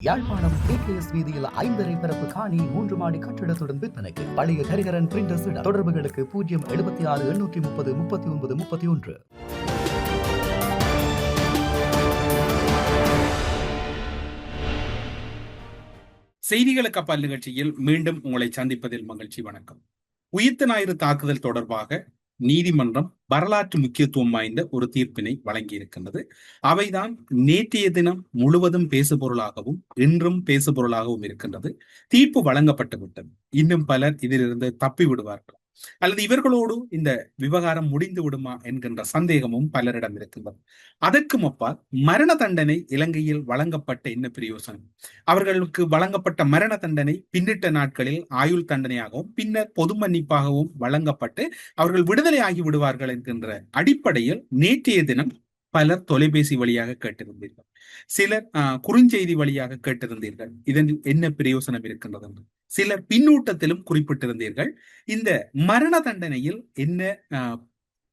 Yazhpanam KKS வீதியில் 5.5 பரப்பு காணி 3 மாடி கட்டிடத்துடன் விற்பனைக்கு. பழைய கரிகரன் பிரிண்டர்ஸ் இடம். தொடர்புகளுக்கு 076-830-39-31. செய்திகளுக்கு அப்பால் நிகழ்ச்சியில் மீண்டும் உங்களை சந்திப்பதில் மகிழ்ச்சி. வணக்கம். உயிர்த்த ஞாயிறு தாக்குதல் தொடர்பாக நீதிமன்றம் வரலாற்று முக்கியத்துவம் வாய்ந்த ஒரு தீர்ப்பினை வழங்கி இருக்கின்றது. அவைதான் நேற்றைய தினம் முழுவதும் பேசுபொருளாகவும் இன்றும் பேசுபொருளாகவும் இருக்கின்றது. தீர்ப்பு வழங்கப்பட்டு விட்டது. இன்னும் பலர் இதிலிருந்து தப்பி விடுவார்கள் அல்லது இவர்களோடு இந்த விவகாரம் முடிந்து விடுமா என்கின்ற சந்தேகமும் பலரிடம் இருக்கின்றது. அதற்கு அப்பால் மரண தண்டனை இலங்கையில் வழங்கப்பட்ட என்ன பிரயோசனம்? அவர்களுக்கு வழங்கப்பட்ட மரண தண்டனை பின்னிட்ட நாட்களில் ஆயுள் தண்டனையாகவும் பின்னர் பொது மன்னிப்பாகவும் வழங்கப்பட்டு அவர்கள் விடுதலை ஆகி விடுவார்கள் என்கின்ற அடிப்படையில் நேற்றைய தினம் பலர் தொலைபேசி வழியாக கேட்டிருந்தீர்கள், சிலர் குறுஞ்செய்தி வழியாக கேட்டிருந்தீர்கள் இதன் என்ன பிரயோசனம் இருக்கின்றது என்று. சிலர் பின்னூட்டத்திலும் குறிப்பிட்டிருந்தீர்கள் இந்த மரண தண்டனையில் என்ன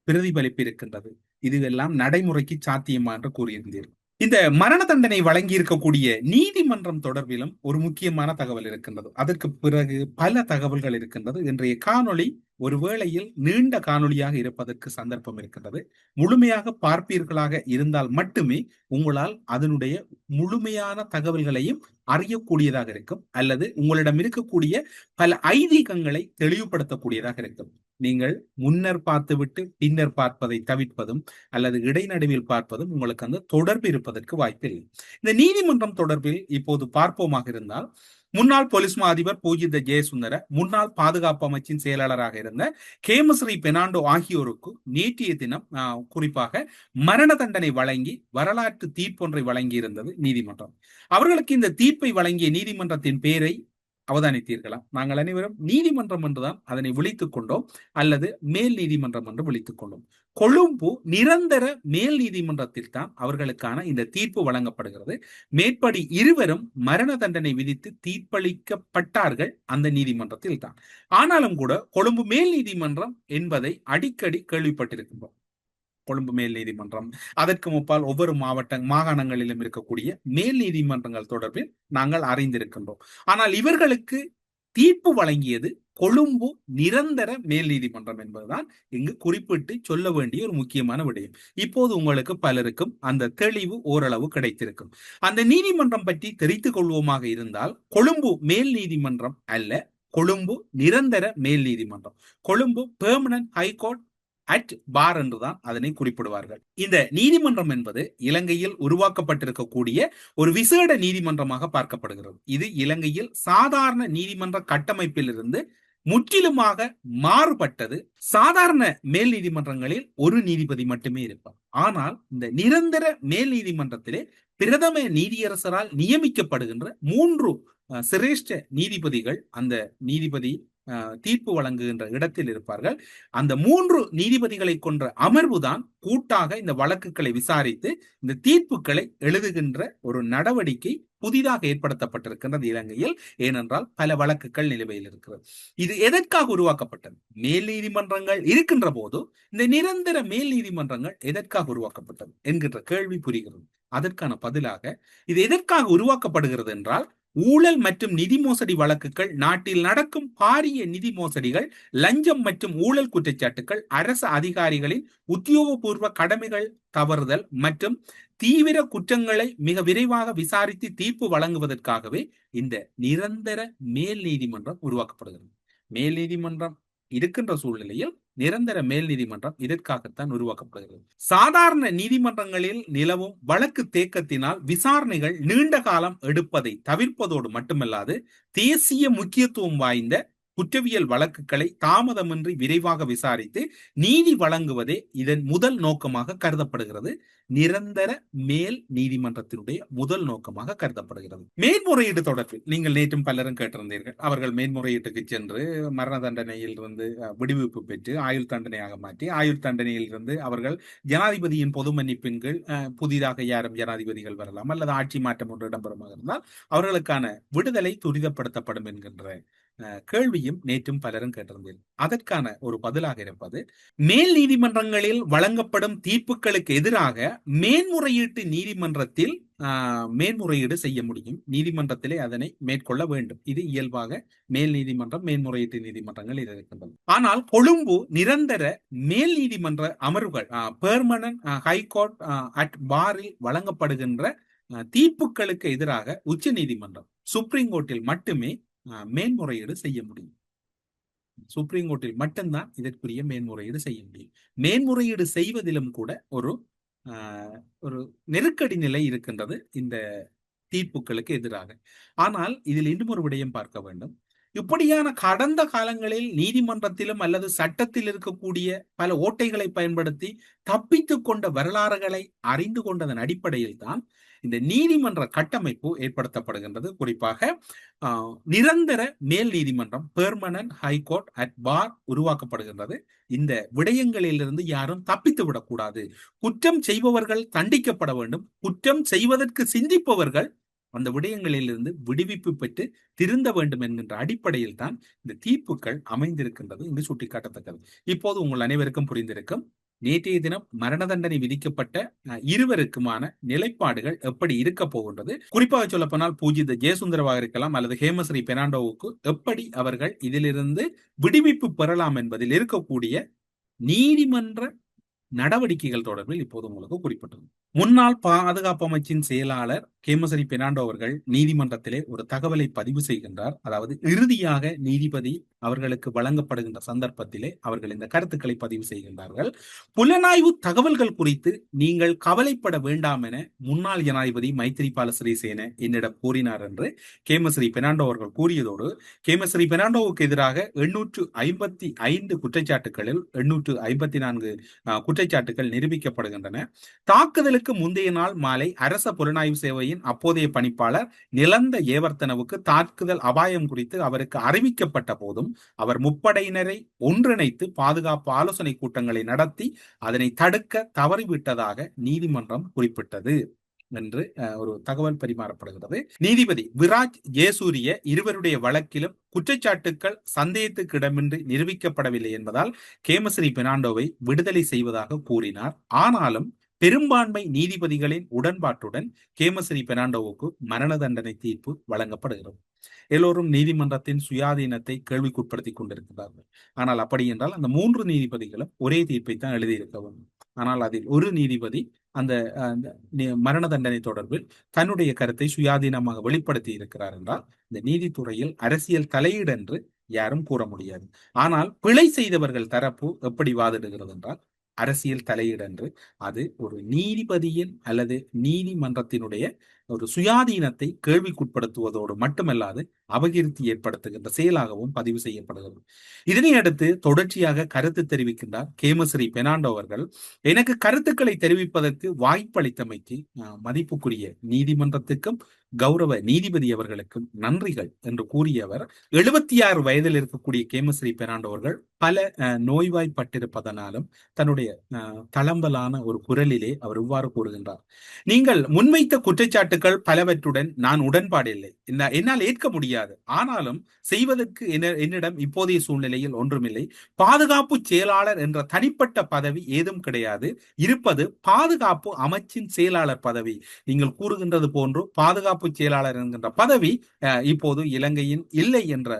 பிரதிபலிப்பு இருக்கின்றது, இதுவெல்லாம் நடைமுறைக்கு சாத்தியமா என்று கூறியிருந்தீர்கள். இந்த மரண தண்டனை வழங்கி இருக்கக்கூடிய நீதிமன்றம் தொடர்பிலும் ஒரு முக்கியமான தகவல் இருக்கின்றது. அதற்கு பிறகு பல தகவல்கள் இருக்கின்றது. இன்றைய காணொளி ஒரு வேளையில் நீண்ட காணொளியாக இருப்பதற்கு சந்தர்ப்பம் இருக்கின்றது. முழுமையாக பார்ப்பீர்களாக இருந்தால் மட்டுமே உங்களால் அதனுடைய முழுமையான தகவல்களையும் அறியக்கூடியதாக இருக்கும், அல்லது உங்களிடம் இருக்கக்கூடிய பல ஐதீகங்களை தெளிவுபடுத்தக்கூடியதாக இருக்கும். நீங்கள் முன்னர் பார்த்துவிட்டு பின்னர் பார்ப்பதை தவிர்ப்பதும் அல்லது இடைநடுவில் பார்ப்பதும் உங்களுக்கு அந்த தொடர்பு இருப்பதற்கு வாய்ப்பில்லை. இந்த நீதிமன்றம் தொடர்பில் இப்போது பார்ப்போமாக இருந்தால், முன்னாள் போலீஸ் மா அதிபர் பூஜித ஜெயசுந்தர, முன்னாள் பாதுகாப்பு அமைச்சின் செயலாளராக இருந்த கேமஸ்ரீ பெர்னாண்டோ ஆகியோருக்கு நேற்றைய தினம் குறிப்பாக மரண தண்டனை வழங்கி வரலாற்று தீர்ப்பொன்றை வழங்கி இருந்தது நீதிமன்றம். அவர்களுக்கு இந்த தீர்ப்பை வழங்கிய நீதிமன்றத்தின் பெயரை அவதானித்தீர்களா? நாங்கள் அனைவரும் நீதிமன்றம் என்றுதான் அதனை விழித்துக் கொண்டோம், அல்லது மேல் நீதிமன்றம் என்று விழித்துக் கொண்டோம். கொழும்பு நிரந்தர மேல் நீதிமன்றத்தில் தான் அவர்களுக்கான இந்த தீர்ப்பு வழங்கப்படுகிறது. மேற்படி இருவரும் மரண தண்டனை விதித்து தீர்ப்பளிக்கப்பட்டார்கள் அந்த நீதிமன்றத்தில் தான். ஆனாலும் கூட கொழும்பு மேல் நீதிமன்றம் என்பதை அடிக்கடி கேள்விப்பட்டிருக்கின்றோம். கொழும்பு மேல் நீதிமன்றம், அதற்கு முப்பால் ஒவ்வொரு மாகாணங்களிலும் இருக்கக்கூடிய மேல் நீதிமன்றங்கள் தொடர்பில் நாங்கள் அறிந்திருக்கின்றோம். ஆனால் இவர்களுக்கு தீர்ப்பு வழங்கியது கொழும்பு நிரந்தர மேல் நீதிமன்றம் என்பதுதான் இங்கு குறிப்பிட்டு சொல்ல வேண்டிய ஒரு முக்கியமான விடயம். இப்போது உங்களுக்கு பலருக்கும் அந்த தெளிவு ஓரளவு கிடைத்திருக்கும். அந்த நீதிமன்றம் பற்றி தெரிந்து கொள்வோமாக இருந்தால், கொழும்பு மேல் நீதிமன்றம் அல்ல, கொழும்பு நிரந்தர மேல் நீதிமன்றம். கொழும்பு பெர்மனன்ட் ஹைகோர்ட் அட் பார் என்றுதான் அதனை குறிப்பிடுவார்கள். இந்த நீதிமன்றம் என்பது இலங்கையில் உருவாக்கப்பட்டிருக்கக்கூடிய ஒரு விசேட நீதிமன்றமாக பார்க்கப்படுகிறது. இது இலங்கையில் சாதாரண நீதிமன்ற கட்டமைப்பில் இருந்து முற்றிலுமாக மாறுபட்டது. சாதாரண மேல் நீதிமன்றங்களில் ஒரு நீதிபதி மட்டுமே இருப்பார். ஆனால் இந்த நிரந்தர மேல் நீதிமன்றத்திலே பிரதம நீதியரசரால் நியமிக்கப்படுகின்ற 3 சிரேஷ்ட நீதிபதிகள் அந்த நீதிபதி தீர்ப்பு வழங்குகின்ற இடத்தில் இருப்பார்கள். அந்த 3 நீதிபதிகளை கொன்ற அமர்வுதான் கூட்டாக இந்த வழக்குகளை விசாரித்து இந்த தீர்ப்புகளை எழுதுகின்ற ஒரு நடவடிக்கை புதிதாக ஏற்படுத்தப்பட்டிருக்கின்றது இலங்கையில். ஏனென்றால் பல வழக்குகள் நிலுவையில் இருக்கிறது. இது எதற்காக உருவாக்கப்பட்டது? மேல் நீதிமன்றங்கள் இருக்கின்ற போது இந்த நிரந்தர மேல் நீதிமன்றங்கள் எதற்காக உருவாக்கப்பட்டது என்கின்ற கேள்வி புரிகிறது. அதற்கான பதிலாக இது எதற்காக உருவாக்கப்படுகிறது என்றால், ஊழல் மற்றும் நிதி மோசடி வழக்குகள், நாட்டில் நடக்கும் பாரிய நிதி மோசடிகள், லஞ்சம் மற்றும் ஊழல் குற்றச்சாட்டுகள், அரசு அதிகாரிகளின் உத்தியோகபூர்வ கடமைகள் தவறுதல் மற்றும் தீவிர குற்றங்களை மிக விரைவாக விசாரித்து தீர்ப்பு வழங்குவதற்காகவே இந்த நிரந்தர மேல் நீதிமன்றம் உருவாக்கப்படுகிறது. மேல் நீதிமன்றம் இருக்கின்ற சூழ்நிலையில் நிரந்தர மேல் நீதிமன்றம் இதற்காகத்தான் உருவாக்கப்படுகிறது. சாதாரண நீதிமன்றங்களில் நிலவும் வழக்கு தேக்கத்தினால் விசாரணைகள் நீண்ட காலம் எடுப்பதை தவிர்ப்பதோடு மட்டுமல்லாது, தேசிய முக்கியத்துவம் வாய்ந்த குற்றவியல் வழக்குகளை தாமதமின்றி விரைவாக விசாரித்து நீதி வழங்குவதே இதன் முதல் நோக்கமாக கருதப்படுகிறது. நிரந்தர மேல் நீதிமன்றத்தினுடைய முதல் நோக்கமாக கருதப்படுகிறது. மேன்முறையீடு தொடர்பில் நீங்கள் நேற்றும் பலரும் கேட்டிருந்தீர்கள். அவர்கள் மேன்முறையீட்டுக்கு சென்று மரண தண்டனையில் இருந்து விடுவிப்பு பெற்று ஆயுள் தண்டனையாக மாற்றி, ஆயுள் தண்டனையில் இருந்து அவர்கள் ஜனாதிபதியின் பொது மன்னிப்பின் கீழ் புதிதாக யாரும் ஜனாதிபதிகள் வரலாம் அல்லது ஆட்சி மாற்றம் ஒன்று இடம்பெறுமாக இருந்தால் அவர்களுக்கான விடுதலை துரிதப்படுத்தப்படும் என்கின்ற கேள்வியும் நேற்றும் பலரும் கேட்டிருந்தேன். அதற்கான ஒரு பதிலாக இருப்பது, மேல் நீதிமன்றங்களில் வழங்கப்படும் தீர்ப்புகளுக்கு எதிராக மேன்முறையீட்டு நீதிமன்றத்தில் மேன்முறையீடு செய்ய முடியும். நீதிமன்றத்திலே அதனை மேற்கொள்ள வேண்டும். இது இயல்பாக மேல் நீதிமன்றம், மேன்முறையீட்டு நீதிமன்றங்கள் இருக்கின்றன. ஆனால் கொழும்பு நிரந்தர மேல் நீதிமன்ற அமர்வுகள், பெர்மனன்ட் ஹைகோர்ட் அட் பாரில் வழங்கப்படுகின்ற தீர்ப்புகளுக்கு எதிராக உச்ச நீதிமன்றம், சுப்ரீம் கோர்ட்டில் மட்டுமே மேன்முறையீடு செய்ய முடியும். சுப்ரீம் கோர்ட்டில் மட்டும்தான் இதற்குரிய மேன்முறையீடு செய்ய முடியும். மேன்முறையீடு செய்வதிலும் கூட ஒரு நெருக்கடி நிலை இருக்கின்றது இந்த தீர்ப்புகளுக்கு எதிராக. ஆனால் இதில் இன்னும் ஒரு விடயம் பார்க்க வேண்டும். இப்படியான கடந்த காலங்களில் நீதிமன்றத்திலும் அல்லது சட்டத்தில் இருக்கக்கூடிய பல ஓட்டைகளை பயன்படுத்தி தப்பித்துக் கொண்ட வரலாறுகளை அறிந்து கொண்டதன் அடிப்படையில் தான் இந்த நீதிமன்ற கட்டமைப்பு ஏற்படுத்தப்படுகின்றது. குறிப்பாக நிரந்தர மேல் நீதிமன்றம், பெர்மனன்ட் ஹைகோர்ட் அட் பார் உருவாக்கப்படுகின்றது. இந்த விடயங்களிலிருந்து யாரும் தப்பித்து விடக்கூடாது. குற்றம் செய்பவர்கள் தண்டிக்கப்பட வேண்டும். குற்றம் செய்வதற்கு சிந்திப்பவர்கள் அந்த விடயங்களிலிருந்து விடுவிப்பு பெற்று திருந்த வேண்டும் என்கின்ற அடிப்படையில் தான் இந்த தீர்ப்புகள் அமைந்திருக்கின்றது என்று சுட்டிக்காட்டத்தக்கது. இப்போது உங்கள் அனைவருக்கும் புரிந்திருக்கும், நேற்றைய தினம் மரண தண்டனை விதிக்கப்பட்ட இருவருக்குமான நிலைப்பாடுகள் எப்படி இருக்க போகின்றது. குறிப்பாக சொல்ல போனால் பூஜித ஜெயசுந்தரவாக இருக்கலாம் அல்லது ஹேமஸ்ரீ பெர்னாண்டோவுக்கு எப்படி அவர்கள் இதிலிருந்து விடுவிப்பு பெறலாம் என்பதில் இருக்கக்கூடிய நீதிமன்ற நடவடிக்கைகள் தொடர்பில் இப்போது உங்களுக்கு குறிப்பிட்டது. முன்னாள் பாதுகாப்பு அமைச்சின் செயலாளர் ஹேமஸ்ரீ பெர்னாண்டோ அவர்கள் நீதிமன்றத்திலே ஒரு தகவலை பதிவு செய்கின்றார். அதாவது இறுதியாக நீதிபதி அவர்களுக்கு வழங்கப்படுகின்ற சந்தர்ப்பத்திலே அவர்கள் இந்த கருத்துக்களை பதிவு செய்கின்றார்கள். புலனாய்வு தகவல்கள் குறித்து நீங்கள் கவலைப்பட வேண்டாம் என முன்னாள் ஜனாதிபதி மைத்ரிபால சிறிசேன என்னிடம் கூறினார் என்று ஹேமஸ்ரீ பெர்னாண்டோ அவர்கள் கூறியதோடு, ஹேமஸ்ரீ பெர்னாண்டோவுக்கு எதிராக 855 குற்றச்சாட்டுகளில் 854 குற்றச்சாட்டுகள் நிரூபிக்கப்படுகின்றன. தாக்குதலுக்கு முந்தைய நாள் மாலை அரச புலனாய்வு சேவையின் அப்போதைய பணிப்பாளர் நிலந்த ஏவர்த்தனவுக்கு தாக்குதல் அபாயம் குறித்து அவருக்கு அறிவிக்கப்பட்ட போதும் அவர் முப்படையினரை ஒன்றிணைத்து பாதுகாப்பு ஆலோசனை கூட்டங்களை நடத்தி அதனை தடுக்க தவறிவிட்டதாக நீதிமன்றம் குறிப்பிட்டது என்று ஒரு தகவல் பரிமாறப்படுகிறது. நீதிபதி விராஜ் ஜெயசூரிய இருவருடைய வழக்கிலும் குற்றச்சாட்டுக்கள் சந்தேகத்துக்கு இடமின்றி நிரூபிக்கப்படவில்லை என்பதால் ஹேமஸ்ரீ பெர்னாண்டோவை விடுதலை செய்வதாக கூறினார். ஆனாலும் பெரும்பான்மை நீதிபதிகளின் உடன்பாட்டுடன் ஹேமஸ்ரீ பெர்னாண்டோவுக்கு மரண தண்டனை தீர்ப்பு வழங்கப்படுகிறது. எல்லோரும் நீதிமன்றத்தின் சுயாதீனத்தை கேள்விக்குட்படுத்திக் கொண்டிருக்கிறார்கள். ஆனால் அப்படி என்றால் அந்த 3 நீதிபதிகளும் ஒரே தீர்ப்பை தான் எழுதியிருக்க வேண்டும். ஆனால் அதில் ஒரு நீதிபதி அந்த மரண தண்டனை தொடர்பில் தன்னுடைய கருத்தை சுயாதீனமாக வெளிப்படுத்தி இருக்கிறார் என்றால் இந்த நீதித்துறையில் அரசியல் தலையீடு என்று யாரும் கூற முடியாது. ஆனால் பிழை செய்தவர்கள் தரப்பு எப்படி வாதிடுகிறது என்றால் அரசியல் தலையீடு என்று அது ஒரு நீதிபதியின் அல்லது நீதிமன்றத்தினுடைய ஒரு சுயாதீனத்தை கேள்விக்குட்படுத்துவதோடு மட்டுமல்லாது அபகீர்த்தி ஏற்படுத்துகின்ற செயலாகவும் பதிவு செய்யப்படுகிறது. இதனை அடுத்து தொடர்ச்சியாக கருத்து தெரிவிக்கின்றார் ஹேமஸ்ரீ பெர்னாண்டோ அவர்கள். எனக்கு கருத்துக்களை தெரிவிப்பதற்கு வாய்ப்பளித்தமைக்கு மதிப்புக்குரிய நீதிமன்றத்துக்கும் கௌரவ நீதிபதி அவர்களுக்கும் நன்றிகள் என்று கூறியவர் 76 வயதில் இருக்கக்கூடிய ஹேமஸ்ரீ பெர்னாண்டோ அவர்கள் பல நோய்வாய்ப்பட்டிருப்பதனாலும் தன்னுடைய தளம்பலான ஒரு குரலிலே அவர் இவ்வாறு கூறுகின்றார். நீங்கள் முன்வைத்த குற்றச்சாட்டுகள் பலவற்றுடன் நான் உடன்பாடு இல்லை, என்னால் ஏற்க முடியாது. ஆனாலும் செய்வதற்கு என்னிடம் இப்போதைய சூழ்நிலையில் ஒன்றுமில்லை. பாதுகாப்பு செயலாளர் என்ற தனிப்பட்ட பதவி ஏதும் கிடையாது. இருப்பது பாதுகாப்பு அமைச்சின் செயலாளர் பதவி. நீங்கள் கூறுகின்றது போன்று பாதுகாப்பு செயலாளர் என்கின்ற பதவி இப்போது இலங்கையின் இல்லை என்ற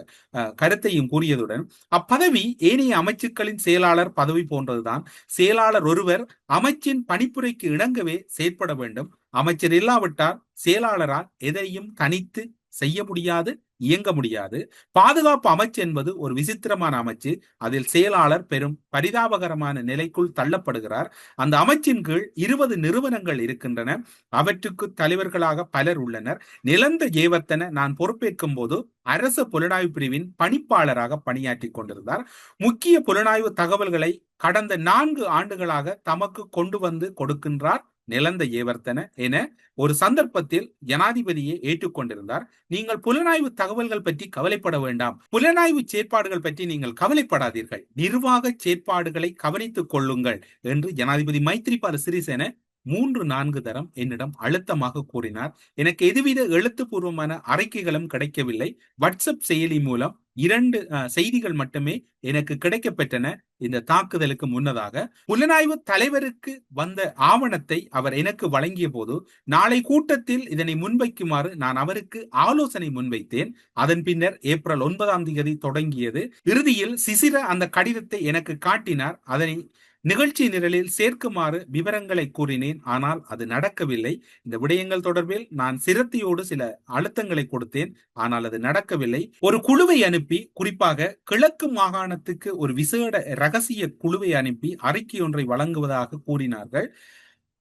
கருத்தையும் கூறியதுடன் அப்பதவி ஏனைய அமைச்சுக்களின் செயலாளர் பதவி போன்றதுதான். செயலாளர் ஒருவர் அமைச்சின் பணிப்புரைக்கு இணங்கவே செயற்பட வேண்டும். அமைச்சர் இல்லாவிட்டால் செயலாளரால் எதையும் தனித்து செய்ய முடியாது, இயங்க முடியாது. பாதுகாப்பு அமைச்சு என்பது ஒரு விசித்திரமான அமைச்சு. அதில் செயலாளர் பெரும் பரிதாபகரமான நிலைக்குள் தள்ளப்படுகிறார். அந்த அமைச்சின் கீழ் 20 நிறுவனங்கள் இருக்கின்றன. அவற்றுக்கு தலைவர்களாக பலர் உள்ளனர். நிலந்த ஜெயவர்த்தன நான் பொறுப்பேற்கும் போது அரசு புலனாய்வு பிரிவின் பணிப்பாளராக பணியாற்றி கொண்டிருந்தார். முக்கிய புலனாய்வு தகவல்களை கடந்த 4 ஆண்டுகளாக தமக்கு கொண்டு வந்து கொடுக்கின்றார் நிலந்த ஏவர்த்தன என ஒரு சந்தர்ப்பத்தில் ஜனாதிபதியை ஏற்றுக்கொண்டிருந்தார். நீங்கள் புலனாய்வு தகவல்கள் பற்றி கவலைப்பட வேண்டாம், புலனாய்வு செயற்பாடுகள் பற்றி நீங்கள் கவலைப்படாதீர்கள், நிர்வாக செயற்பாடுகளை கவனித்துக் கொள்ளுங்கள் என்று ஜனாதிபதி மைத்ரிபால சிறிசேன 3-4 தரம் என்னிடம் அழுத்தமாக கூறினார். எனக்கு எதுவித எழுத்துப்பூர்வமான அறிக்கைகளும் கிடைக்கவில்லை. வாட்ஸ்அப் செயலி மூலம் 2 செய்திகள் மட்டுமே எனக்கு கிடைக்கப்பெற்றன. இந்த தாக்குதலுக்கு முன்னதாக புலனாய்வு தலைவருக்கு வந்த ஆவணத்தை அவர் எனக்கு வழங்கிய போது, நாளை கூட்டத்தில் இதனை முன்வைக்குமாறு நான் அவருக்கு ஆலோசனை முன்வைத்தேன். அதன் பின்னர் ஏப்ரல் 9ஆம் தேதி தொடங்கியது. இறுதியில் சிசிர அந்த கடிதத்தை எனக்கு காட்டினார். அதனை நிகழ்ச்சி நிரலில் சேர்க்குமாறு விவரங்களை கூறினேன். ஆனால் அது நடக்கவில்லை. இந்த விடயங்கள் தொடர்பில் நான் சிரத்தையோடு சில அழுத்தங்களை கொடுத்தேன். ஆனால் அது நடக்கவில்லை. ஒரு குழுவை அனுப்பி, குறிப்பாக கிழக்கு மாகாணத்துக்கு ஒரு விசேட ரகசிய குழுவை அனுப்பி அறிக்கை ஒன்றை வழங்குவதாக கூறினார்கள்.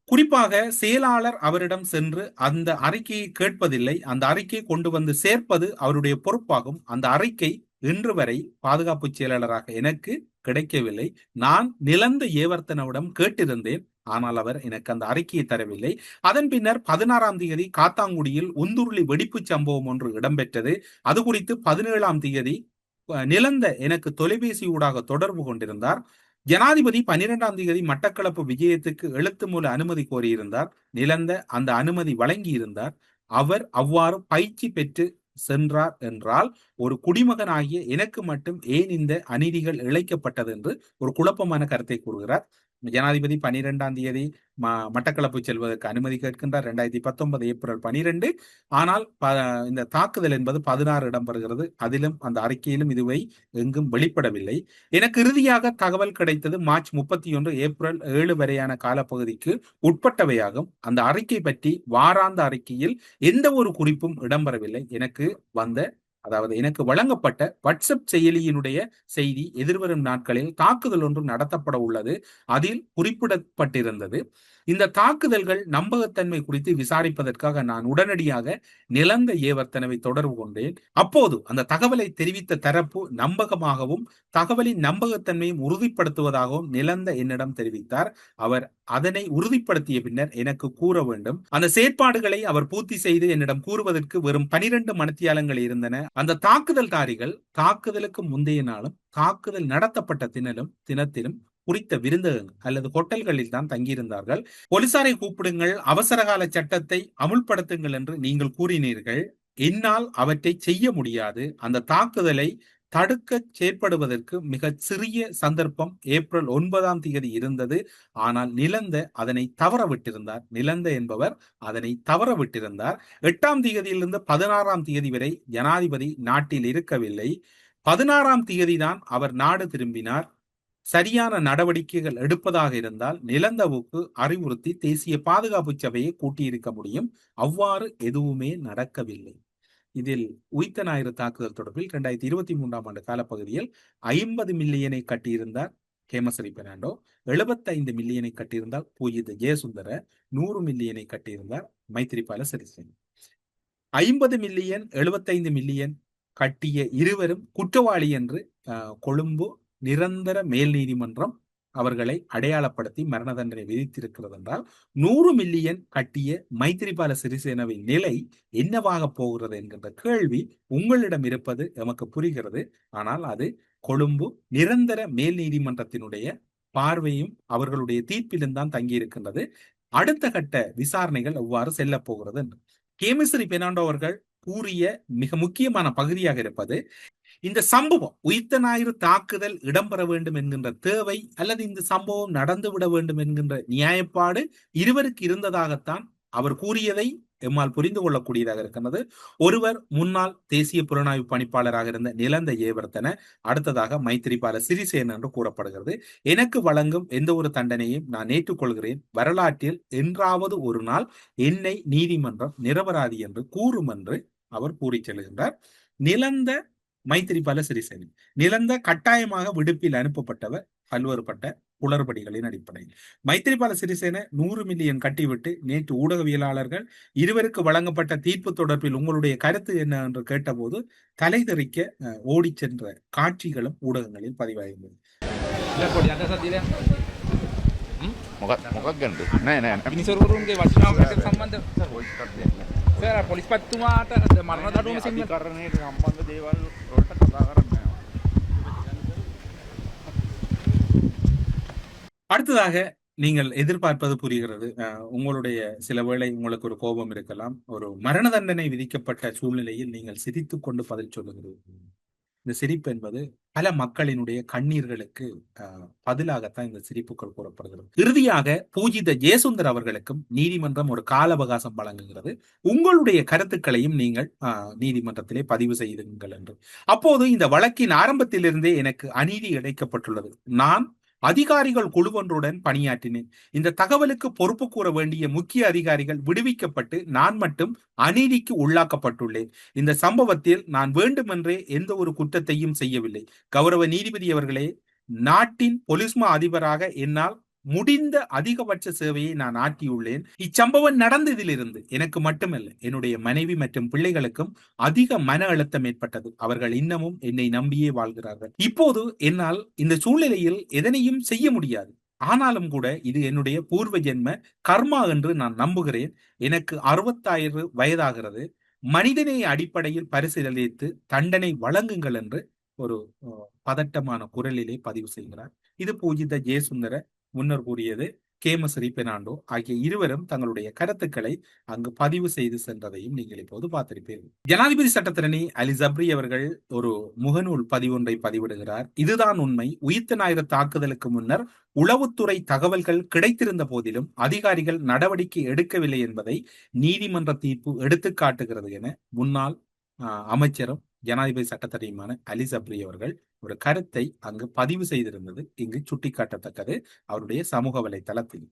குறிப்பாக செயலாளர் அவரிடம் சென்று அந்த அறிக்கையை கேட்பதில்லை. அந்த அறிக்கையை கொண்டு வந்து சேர்ப்பது அவருடைய பொறுப்பாகும். அந்த அறிக்கை இன்று வரை பாதுகாப்பு செயலாளராக எனக்கு கிடைக்கவில்லை. நான் நிலந்த ஏவர்த்தனவிடம் கேட்டிருந்தேன். ஆனால் அவர் எனக்கு அந்த அறிக்கையை தரவில்லை. அதன் பின்னர் 16ஆம் தேதி காத்தாங்குடியில் உந்துருளி வெடிப்பு சம்பவம் ஒன்று இடம்பெற்றது. அது குறித்து 17ஆம் தேதி நிலந்த எனக்கு தொலைபேசி ஊடாக தொடர்பு கொண்டிருந்தார். ஜனாதிபதி 12ஆம் தேதி மட்டக்களப்பு விஜயத்துக்கு எழுத்து மூல அனுமதி கோரியிருந்தார். நிலந்த அந்த அனுமதி வழங்கியிருந்தார். அவர் அவ்வாறு பயிற்சி பெற்று சென்றார் என்றால், ஒரு குடிமகனாகிய எனக்கு மட்டும் ஏன் இந்த அநீதிகள் இழைக்கப்பட்டது என்று ஒரு குழப்பமான கருத்தை கூறுகிறார். ஜனாதிபதி 12ஆம் தேதி மட்டக்களப்பு செல்வதற்கு அனுமதி கேட்கின்றார். 2019 ஏப்ரல் 12. ஆனால் இந்த தாக்குதல் என்பது 16 இடம்பெறுகிறது. அதிலும் அந்த அறிக்கையிலும் இதுவை எங்கும் வெளிப்படவில்லை. எனக்கு இறுதியாக தகவல் கிடைத்தது மார்ச் 31 ஏப்ரல் 7 வரையான காலப்பகுதிக்கு உட்பட்டவையாகும். அந்த அறிக்கை பற்றி வாராந்த அறிக்கையில் எந்த ஒரு குறிப்பும் இடம்பெறவில்லை. எனக்கு வழங்கப்பட்ட வாட்ஸ்அப் செயலியினுடைய செய்தி, எதிர்வரும் நாட்களில் தாக்குதல் ஒன்று நடத்தப்பட உள்ளது. அதில் குறிப்பிடப்பட்டிருந்தது. இந்த தாக்குதல்கள் நம்பகத்தன்மை குறித்து விசாரிப்பதற்காக நான் உடனடியாக நிலந்த ஏவர்த்தனவை தொடர்பு கொண்டேன். அப்போது அந்த தகவலை தெரிவித்த தரப்பு நம்பகமாகவும் தகவலின் நம்பகத்தன்மையும் உறுதிப்படுத்துவதாகவும் நிலந்த என்னிடம் தெரிவித்தார். அவர் அதனை உறுதிப்படுத்திய பின்னர் எனக்கு கூற வேண்டும். அந்த செயற்பாடுகளை அவர் பூர்த்தி செய்து என்னிடம் கூறுவதற்கு வெறும் 12 மணித்தியாலங்கள் இருந்தன. அந்த தாக்குதல்தாரிகள் தாக்குதலுக்கு முந்தைய நாளும் தாக்குதல் நடத்தப்பட்ட தினத்திலும் குறித்த விருந்தகங்கள் அல்லது ஹோட்டல்களில் தான் தங்கியிருந்தார்கள். போலீசாரை கூப்பிடுங்கள், அவசரகால சட்டத்தை அமுல்படுத்துங்கள் என்று நீங்கள் கூறினீர்கள். என்னால் அவற்றை செய்ய முடியாது. அந்த தாக்குதலை தடுக்க செயற்படுவதற்கு மிக சிறிய சந்தர்ப்பம் ஏப்ரல் 9ஆம் தேதி இருந்தது. ஆனால் நிலந்த அதனை தவறவிட்டிருந்தார். நிலந்த என்பவர் அதனை தவறவிட்டிருந்தார். 8ஆம் தேதியிலிருந்து 16ஆம் தேதி வரை ஜனாதிபதி நாட்டில் இருக்கவில்லை. 16ஆம் தேதி தான் அவர் நாடு திரும்பினார். சரியான நடவடிக்கைகள் எடுப்பதாக இருந்தால் நிலந்தவுக்கு அறிவுறுத்தி தேசிய பாதுகாப்பு சபையை கூட்டியிருக்க முடியும். அவ்வாறு எதுவுமே நடக்கவில்லை. இதில் உயிர்த்த ஞாயிறு தாக்குதல் தொடர்பில் 2023ஆம் ஆண்டு காலப்பகுதியில் 50 மில்லியனை கட்டியிருந்தார் ஹேமஸ்ரீ பெர்னாண்டோ. 75 மில்லியனை கட்டியிருந்தார் பூஜித ஜெயசுந்தர. 100 மில்லியனை கட்டியிருந்தார் மைத்திரிபால சிறிசேன. 50 மில்லியன் 75 மில்லியன் கட்டிய இருவரும் குற்றவாளி என்று கொழும்பு நிரந்தர மேல் நீதிமன்றம் அவர்களை அடையாளப்படுத்தி மரண தண்டனை விதித்திருக்கிறது என்றால், 100 மில்லியன் கட்டிய மைத்திரிபால சிறிசேனவின் நிலை என்னவாக போகிறது என்கின்ற கேள்வி உங்களிடம் இருப்பது எமக்கு புரிகிறது. ஆனால் அது கொழும்பு நிரந்தர மேல் நீதிமன்றத்தினுடைய பார்வையும் அவர்களுடைய தீர்ப்பிலும் தான் தங்கியிருக்கின்றது. அடுத்த கட்ட விசாரணைகள் எவ்வாறு செல்ல போகிறது என்று ஹேமஸ்ரீ பெர்னாண்டோ அவர்கள் கூறிய மிக முக்கியமான பகுதியாக இருப்பது, இந்த சம்பவம் உயிர்த்த ஞாயிறு தாக்குதல் இடம்பெற வேண்டும் என்கின்ற தேவை அல்லது இந்த சம்பவம் நடந்துவிட வேண்டும் என்கின்ற நியாயப்பாடு இருவருக்கு இருந்ததாகத்தான் அவர் கூறியதை எம்மால் புரிந்து கொள்ளக்கூடியதாக இருக்கின்றது. ஒருவர் முன்னாள் தேசிய புலனாய்வு பணிப்பாளராக இருந்த நிலந்த ஏவர்த்தன, அடுத்ததாக மைத்திரிபால சிறிசேன என்று கூறப்படுகிறது. எனக்கு வழங்கும் எந்த ஒரு தண்டனையும் நான் ஏற்றுக்கொள்கிறேன். வரலாற்றில் என்றாவது ஒரு நாள் என்னை நீதிமன்றம் நிரபராதி என்று கூறும் என்று அவர் கூறி செல்கின்றார். நிலந்த மைத்திரிபால சிறிசேன நிலந்த கட்டாயமாக விடுப்பில் அனுப்பப்பட்டவர் பல்வேறுபட்ட குளறுபடிகளின் அடிப்படையில். மைத்திரிபால சிறிசேன 100 மில்லியன் கட்டிவிட்டு நேற்று ஊடகவியலாளர்கள் இருவருக்கு வழங்கப்பட்ட தீர்ப்பு தொடர்பில் உங்களுடைய கருத்து என்ன என்று கேட்டபோது தலைதெறிக்க ஓடி சென்ற காட்சிகளும் ஊடகங்களில் பதிவாகின்றது. அடுத்ததாக நீங்கள் எதிர்பார்ப்பது புரிகிறது. உங்களுடைய சில வேளை உங்களுக்கு ஒரு கோபம் இருக்கலாம். ஒரு மரண தண்டனை விதிக்கப்பட்ட சூழ்நிலையில் நீங்கள் சிரித்துக் கொண்டு பதில் சொல்லுகிறீர்கள். இந்த சிரிப்பு என்பது பல மக்களினுடைய கண்ணீர்களுக்கு பதிலாகத்தான் இந்த சிரிப்புகள் கூறப்படுகிறது. இறுதியாக பூஜித ஜெயசுந்தர் அவர்களுக்கும் நீதிமன்றம் ஒரு கால அவகாசம் வழங்குகிறது. உங்களுடைய கருத்துக்களையும் நீங்கள் நீதிமன்றத்திலே பதிவு செய்துங்கள் என்று. அப்போது இந்த வழக்கின் ஆரம்பத்திலிருந்தே எனக்கு அநீதி இழைக்கப்பட்டுள்ளது. நான் அதிகாரிகள் குழுவொன்றுடன் பணியாற்றினேன். இந்த தகவலுக்கு பொறுப்பு கூற வேண்டிய முக்கிய அதிகாரிகள் விடுவிக்கப்பட்டு நான் மட்டும் அநீதிக்கு உள்ளாக்கப்பட்டுள்ளேன். இந்த சம்பவத்தில் நான் வேண்டுமென்றே எந்த ஒரு குற்றத்தையும் செய்யவில்லை. கௌரவ நீதிபதி அவர்களே, நாட்டின் பொலிஸ்மா அதிபராக என்னால் முடிந்த அதிகபட்ச சேவையை நான் ஆற்றியுள்ளேன். இச்சம்பவம் நடந்ததிலிருந்து எனக்கு மட்டுமல்ல, என்னுடைய மனைவி மற்றும் பிள்ளைகளுக்கும் அதிக மன அழுத்தம் ஏற்பட்டது. அவர்கள் இன்னமும் என்னை நம்பியே வாழ்கிறார்கள். இப்போது என்னால் இந்த சூழ்நிலையில் எதனையும் செய்ய முடியாது. ஆனாலும் கூட இது என்னுடைய பூர்வ ஜென்ம கர்மா என்று நான் நம்புகிறேன். எனக்கு 66 வயதாகிறது. மனிதநேய அடிப்படையில் பரிசீலித்து தண்டனை வழங்குங்கள் என்று ஒரு பதட்டமான குரலிலே பதிவு செய்கிறார். இது பூஜித ஜெயசுந்தர முன்னர் கூறியது கேமஸ்ரீ பெர்னாண்டோ ஆகிய இருவரும் தங்களுடைய கருத்துக்களை அங்கு பதிவு செய்து சென்றதையும் நீங்கள் இப்போது பார்த்திருப்பீர்கள். ஜனாதிபதி சட்டத்திரணி அலி ஜப்ரி அவர்கள் ஒரு முகநூல் பதிவொன்றை பதிவிடுகிறார். இதுதான் உண்மை. உயிர்த்த ஞாயிறு தாக்குதலுக்கு முன்னர் உளவுத்துறை தகவல்கள் கிடைத்திருந்த போதிலும் அதிகாரிகள் நடவடிக்கை எடுக்கவில்லை என்பதை நீதிமன்ற தீர்ப்பு எடுத்து காட்டுகிறது என முன்னாள் அமைச்சரும் ஜனாதிபதி சட்டத்தரையுமான அலி ஜப்ரி அவர்கள் ஒரு கருத்தை அங்கு பதிவு செய்திருந்தது இங்கு சுட்டிக்காட்டத்தக்கது. அவருடைய சமூக வலைதளத்தில்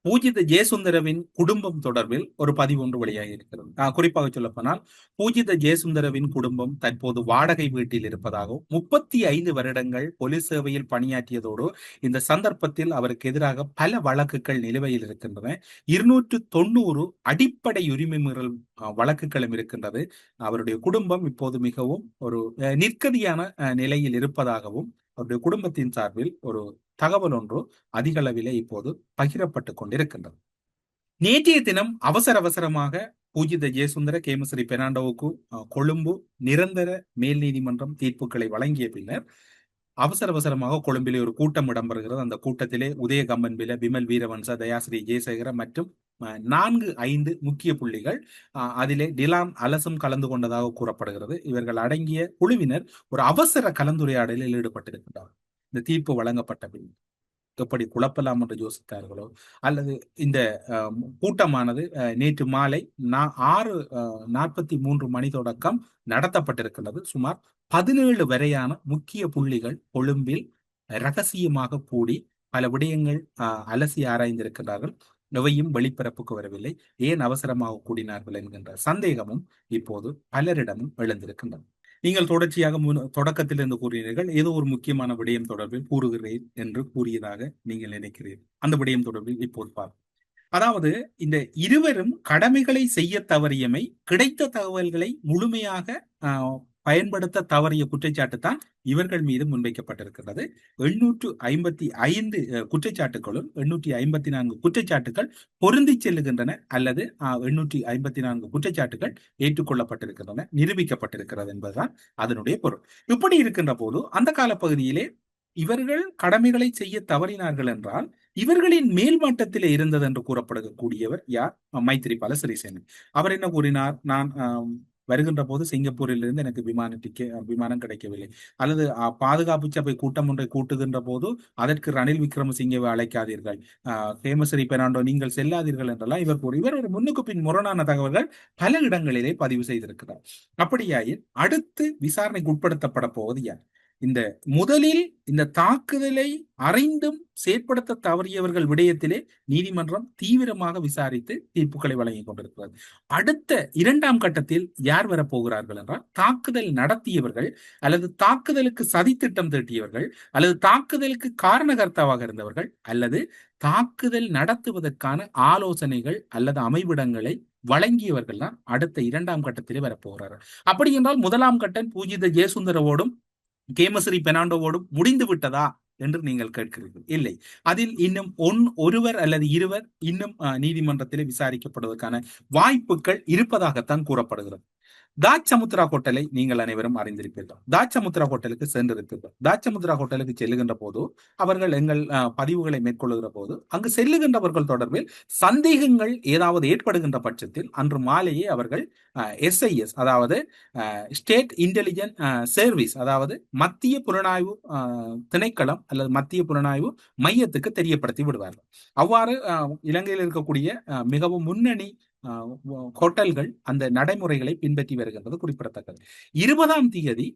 பூஜித ஜெயசுந்தரவின் குடும்பம் தொடர்பில் ஒரு பதிவு ஒன்று வெளியாகி இருக்கிறது. குறிப்பாக சொல்லப்போனால் பூஜித ஜெயசுந்தரவின் குடும்பம் தற்போது வாடகை வீட்டில் இருப்பதாகவும் 35 வருடங்கள் போலீஸ் சேவையில் பணியாற்றியதோடு இந்த சந்தர்ப்பத்தில் அவருக்கு எதிராக பல வழக்குகள் நிலுவையில் இருக்கின்றன. 290 அடிப்படை உரிமை மீறல் வழக்குகளும் இருக்கின்றது. அவருடைய குடும்பம் இப்போது மிகவும் ஒரு நிற்கதியான நிலையில் இருப்பதாகவும் அவருடைய குடும்பத்தின் சார்பில் ஒரு தகவல் ஒன்று அதிக அளவிலே இப்போது பகிரப்பட்டுக் கொண்டிருக்கின்றது. நேற்றைய தினம் அவசரமாக பூஜித ஜெயசுந்தர கேமஸ்ரீ பெர்னாண்டோவுக்கு கொழும்பு நிரந்தர மேல் நீதிமன்றம் தீர்ப்புகளை வழங்கிய பின்னர் அவசரமாக கொழும்பிலே ஒரு கூட்டம் இடம்பெறுகிறது. அந்த கூட்டத்திலே உதய கம்பன்பில, விமல் வீரவன்ச, தயாஸ்ரீ ஜெயசேகர மற்றும் 4-5 முக்கிய புள்ளிகள் அதிலே டிலான் அலசும் கலந்து கொண்டதாக கூறப்படுகிறது. இவர்கள் அடங்கிய குழுவினர் ஒரு அவசர கலந்துரையாடலில் ஈடுபட்டிருக்கிறார். இந்த தீர்ப்பு வழங்கப்பட்ட பின் எப்படி குழப்பலாம் என்று யோசித்தார்களோ அல்லது இந்த கூட்டமானது நேற்று மாலை 6:43 மணி தொடக்கம் நடத்தப்பட்டிருக்கின்றது. சுமார் 17 வரையான முக்கிய புள்ளிகள் கொழும்பில் ரகசியமாக கூடி பல விடயங்கள் அலசி ஆராய்ந்திருக்கிறார்கள். எவையும் வெளிப்பரப்புக்கு வரவில்லை. ஏன் அவசரமாக கூடினார்கள் என்கின்ற சந்தேகமும் இப்போது பலரிடமும் எழுந்திருக்கின்றன. நீங்கள் தொடர்ச்சியாக தொடக்கத்திலிருந்து கூறினீர்கள், ஏதோ ஒரு முக்கியமான விடயம் தொடர்பில் கூறுகிறேன் என்று கூறியதாக நீங்கள் நினைக்கிறீர்கள். அந்த விடயம் தொடர்பில் இப்போது பார்ப்போம். அதாவது இந்த இருவரும் கடமைகளை செய்ய தவறியமை, கிடைத்த தகவல்களை முழுமையாக பயன்படுத்த தவறிய குற்றச்சாட்டு தான் இவர்கள் மீது முன்வைக்கப்பட்டிருக்கிறது. 855 குற்றச்சாட்டுகளும் 854 குற்றச்சாட்டுகள் பொருந்தி செல்லுகின்றன அல்லது 854 குற்றச்சாட்டுகள் ஏற்றுக்கொள்ளப்பட்டிருக்கின்றன, நிரூபிக்கப்பட்டிருக்கிறது என்பதுதான் அதனுடைய பொருள். இப்படி இருக்கின்ற போது அந்த காலப்பகுதியிலே இவர்கள் கடமைகளை செய்ய தவறினார்கள் என்றால் இவர்களின் மேல்மட்டத்திலே இருந்தது என்று கூறப்படக்கூடியவர் யார்? மைத்திரிபால சிறிசேன. அவர் என்ன கூறினார்? நான் வருகின்ற போது சிங்கப்பூரில் இருந்து எனக்கு விமானம் கிடைக்கவில்லை, அல்லது பாதுகாப்பு சபை கூட்டம் ஒன்றை கூட்டுகின்ற போது அதற்கு ரணில் விக்ரமசிங்கவை அழைக்காதீர்கள், கேமஸ்ரீ பெர்னாண்டோ நீங்கள் செல்லாதீர்கள் என்றெல்லாம் இவர் கூறி இவர் ஒரு முன்னுக்கு பின் முரணான தகவல்கள் பல இடங்களிலே பதிவு செய்திருக்கிறார். அப்படியாயின் அடுத்து விசாரணைக்கு உட்படுத்தப்பட போவது யார்? இந்த முதலில் இந்த தாக்குதலை அறிந்தும் செயற்படுத்த தவறியவர்கள் விடயத்திலே நீதிமன்றம் தீவிரமாக விசாரித்து தீர்ப்புகளை வழங்கி கொண்டிருக்கிறது. அடுத்த 2ஆம் கட்டத்தில் யார் வரப்போகிறார்கள் என்றால் தாக்குதல் நடத்தியவர்கள் அல்லது தாக்குதலுக்கு சதித்திட்டம் தீட்டியவர்கள் அல்லது தாக்குதலுக்கு காரணகர்த்தாவாக இருந்தவர்கள் அல்லது தாக்குதல் நடத்துவதற்கான ஆலோசனைகள் அல்லது அமைவிடங்களை வழங்கியவர்கள் தான் அடுத்த 2ஆம் கட்டத்திலே வரப்போகிறார்கள். அப்படி என்றால் 1ஆம் கட்டம் பூஜித ஜெயசுந்தரவோடும் கேமஸ்ரீ பெர்னாண்டோவோடும் முடிந்து விட்டதா என்று நீங்கள் கேட்கிறீர்கள். இல்லை, அதில் இன்னும் ஒருவர் அல்லது இருவர் இன்னும் நீதிமன்றத்திலே விசாரிக்கப்படுவதற்கான வாய்ப்புகள் இருப்பதாகத்தான் கூறப்படுகிறது. தாட்சமுத்ரா ஹோட்டலை நீங்கள் அனைவரும் அறிந்திருப்பீர்கள். தாட்சமுத்ரா ஹோட்டலுக்கு சென்றிருப்பீர்கள். தாட்சமுத்ரா ஹோட்டலுக்கு செல்லுகின்ற போது அவர்கள் எங்கள் பதிவுகளை மேற்கொள்ளுகிற போது அங்கு செல்லுகின்றவர்கள் தொடர்பில் சந்தேகங்கள் ஏதாவது ஏற்படுகின்ற பட்சத்தில் அன்று மாலையே அவர்கள் SIS, அதாவது ஸ்டேட் இன்டெலிஜென்ட் சர்வீஸ், அதாவது மத்திய புலனாய்வு திணைக்களம் அல்லது மத்திய புலனாய்வு மையத்துக்கு தெரியப்படுத்தி விடுவார்கள். அவ்வாறு இலங்கையில் இருக்கக்கூடிய மிகவும் முன்னணி ஹோட்டல்கள் அந்த நடைமுறைகளை பின்பற்றி வருகின்றது குறிப்பிடத்தக்கது. 20ஆம் தேதி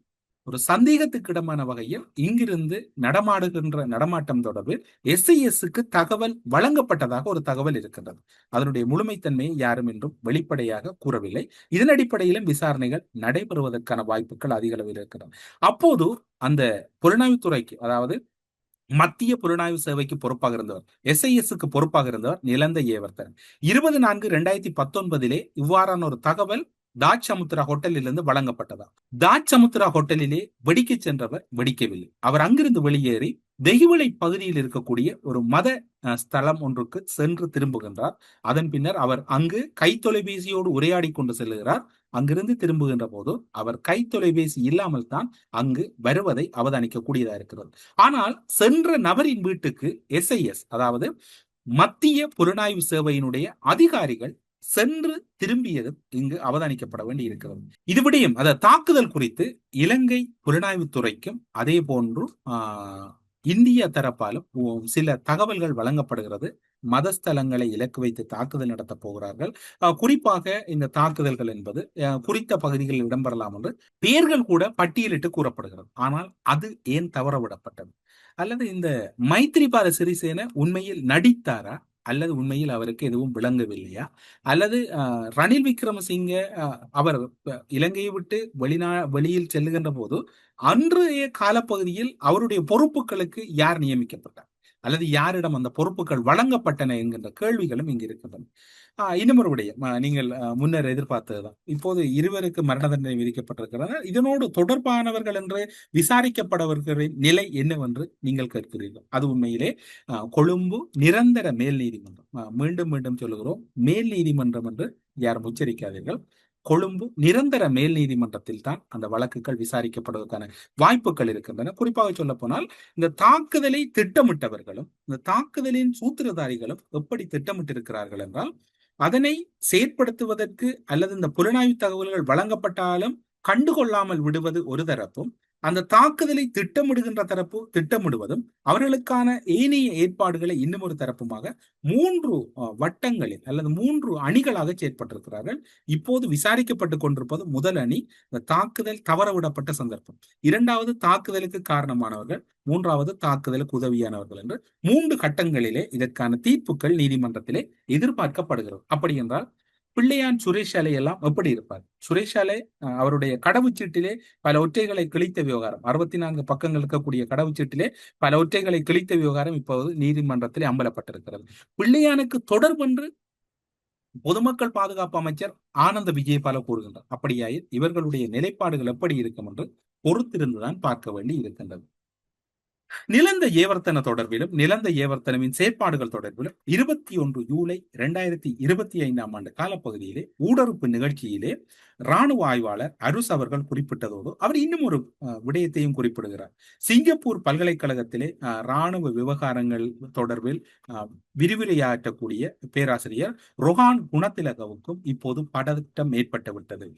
ஒரு சந்தேகத்துக்கிடமான வகையில் இங்கிருந்து நடமாட்டம் தொடர்பில் SISக்கு தகவல் வழங்கப்பட்டதாக ஒரு தகவல் இருக்கின்றது. அதனுடைய முழுமைத்தன்மையை யாரும் என்றும் வெளிப்படையாக கூறவில்லை. இதன் அடிப்படையிலும் விசாரணைகள் நடைபெறுவதற்கான வாய்ப்புகள் அதிக அளவில் இருக்கின்றன. அப்போது அந்த புலனாய்வுத்துறைக்கு, அதாவது மத்திய புலனாய்வு சேவைக்கு பொறுப்பாக இருந்தவர், SISக்கு பொறுப்பாக இருந்தவர் நிலந்த ஏவர்த்தன் 24/2019 இவ்வாறான ஒரு தகவல் தாட்சமுத்ரா ஹோட்டலில் இருந்து வழங்கப்பட்டதா. தாட்சமுத்ரா ஹோட்டலிலே வெடிக்க சென்றவர் வெடிக்கவில்லை. அவர் அங்கிருந்து வெளியேறி தெய்வலை பகுதியில் இருக்கக்கூடிய ஒரு மத ஸ்தலம் ஒன்றுக்கு சென்று திரும்புகின்றார். அதன் பின்னர் அவர் அங்கு கைத்தொலைபேசியோடு உரையாடி கொண்டு செல்லுகிறார். அங்கிருந்து திரும்புகின்ற போது அவர் கைத்தொலைபேசி இல்லாமல் தான் அங்கு வருவதை அவதானிக்கக்கூடியதா இருக்கிறது. ஆனால் சென்ற நபரின் வீட்டுக்கு SIS, அதாவது மத்திய புலனாய்வு சேவையினுடைய அதிகாரிகள் சென்று திரும்பியது இங்கு அவதானிக்கப்பட வேண்டி இருக்கிறது. இது விடயம், அதாவது தாக்குதல் குறித்து இலங்கை புலனாய்வு துறைக்கும் அதே போன்று இந்திய தரப்பாலும் சில தகவல்கள் வழங்கப்படுகிறது. மதஸ்தலங்களை இலக்கு வைத்து தாக்குதல் நடத்த போகிறார்கள். குறிப்பாக இந்த தாக்குதல்கள் என்பது குறித்த பகுதிகளில் இடம்பெறலாம் என்று பெயர்கள் கூட பட்டியலிட்டு கூறப்படுகிறது. ஆனால் அது ஏன் தவறவிடப்பட்டது? அல்லது இந்த மைத்ரிபால சிறிசேன உண்மையில் நடித்தாரா, அல்லது உண்மையில் அவருக்கு எதுவும் விளங்கவில்லையா, அல்லது ரணில் விக்ரமசிங்க அவர் இலங்கையை விட்டு வெளியில் செல்லுகின்ற போது அன்றைய காலப்பகுதியில் அவருடைய பொறுப்புகளுக்கு யார் நியமிக்கப்பட்டார், அல்லது யாரிடம் அந்த பொறுப்புகள் வழங்கப்பட்டன என்கின்ற கேள்விகளும் இங்கு இருக்கின்றன. இன்னும் ஒரு விடயம், நீங்கள் முன்னர் எதிர்பார்த்ததுதான். இப்போது இருவருக்கு மரண தண்டனை விதிக்கப்பட்டிருக்கிறது. இதனோடு தொடர்பானவர்கள் என்று விசாரிக்கப்படவர்களின் நிலை என்னவென்று நீங்கள் கேட்கிறீர்கள். அது உண்மையிலே கொழும்பு நிரந்தர மேல் நீதிமன்றம், மீண்டும் மீண்டும் சொல்லுகிறோம், மேல் நீதிமன்றம் என்று யாரும் உச்சரிக்காதீர்கள். கொழும்பு நிரந்தர மேல் நீதிமன்றத்தில் தான் அந்த வழக்குகள் விசாரிக்கப்படுவதற்கான வாய்ப்புகள் இருக்கின்றன. குறிப்பாக சொல்ல போனால் இந்த தாக்குதலை திட்டமிட்டவர்களும் இந்த தாக்குதலின் சூத்திரதாரிகளும் எப்படி திட்டமிட்டிருக்கிறார்கள் என்றால், அதனை செயற்படுத்துவதற்கு அல்லது இந்த புலனாய்வு தகவல்கள் வழங்கப்பட்டாலும் கண்டுகொள்ளாமல் விடுவது ஒரு தரப்பும், அந்த தாக்குதலை திட்டமிடுகின்ற தரப்பு திட்டமிடுவதும், அவர்களுக்கான ஏனைய ஏற்பாடுகளை இன்னும் ஒரு தரப்புமாக 3 வட்டங்களில் அல்லது 3 அணிகளாக செயற்பட்டிருக்கிறார்கள். இப்போது விசாரிக்கப்பட்டு கொண்டிருப்பது முதல் அணி, இந்த தாக்குதல் தவறவிடப்பட்ட சந்தர்ப்பம்; 2வது தாக்குதலுக்கு காரணமானவர்கள்; 3வது தாக்குதலுக்கு உதவியானவர்கள் என்று 3 கட்டங்களிலே இதற்கான தீர்ப்புகள் நீதிமன்றத்திலே எதிர்பார்க்கப்படுகிறது. அப்படி என்றால் பிள்ளையான் சுரேஷ் அலை எல்லாம் எப்படி இருப்பார்? சுரேஷ் அலை அவருடைய கடவுச்சீட்டிலே பல ஒற்றைகளை கிழித்த விவகாரம், 64 பக்கங்கள் இருக்கக்கூடிய கடவுச்சீட்டிலே பல ஒற்றைகளை கிழித்த விவகாரம் இப்போது நீதிமன்றத்திலே அம்பலப்பட்டிருக்கிறது. பிள்ளையானுக்கு தொடர்பென்று பொதுமக்கள் பாதுகாப்பு அமைச்சர் ஆனந்த விஜயபால கூறுகின்றார். அப்படியாயில் இவர்களுடைய நிலைப்பாடுகள் எப்படி இருக்கும் என்று பொறுத்திருந்துதான் பார்க்க வேண்டி இருக்கின்றது. நிலந்த ஏவர்த்தன தொடர்பிலும் நிலந்த ஏவர்த்தனவின் செயற்பாடுகள் தொடர்பிலும் 21 ஜூலை 2025 காலப்பகுதியிலே ஊடறுப்பு நிகழ்ச்சியிலே இராணுவ ஆய்வாளர் அருஸ் அவர்கள் குறிப்பிட்டதோடு அவர் இன்னும் ஒரு விடயத்தையும் குறிப்பிடுகிறார். சிங்கப்பூர் பல்கலைக்கழகத்திலே இராணுவ விவகாரங்கள் தொடர்பில் விரிவுரையாற்றக்கூடிய பேராசிரியர் ரொஹான் குணத்திலகவுக்கும் இப்போது பதட்டம் ஏற்பட்டுவிட்டது.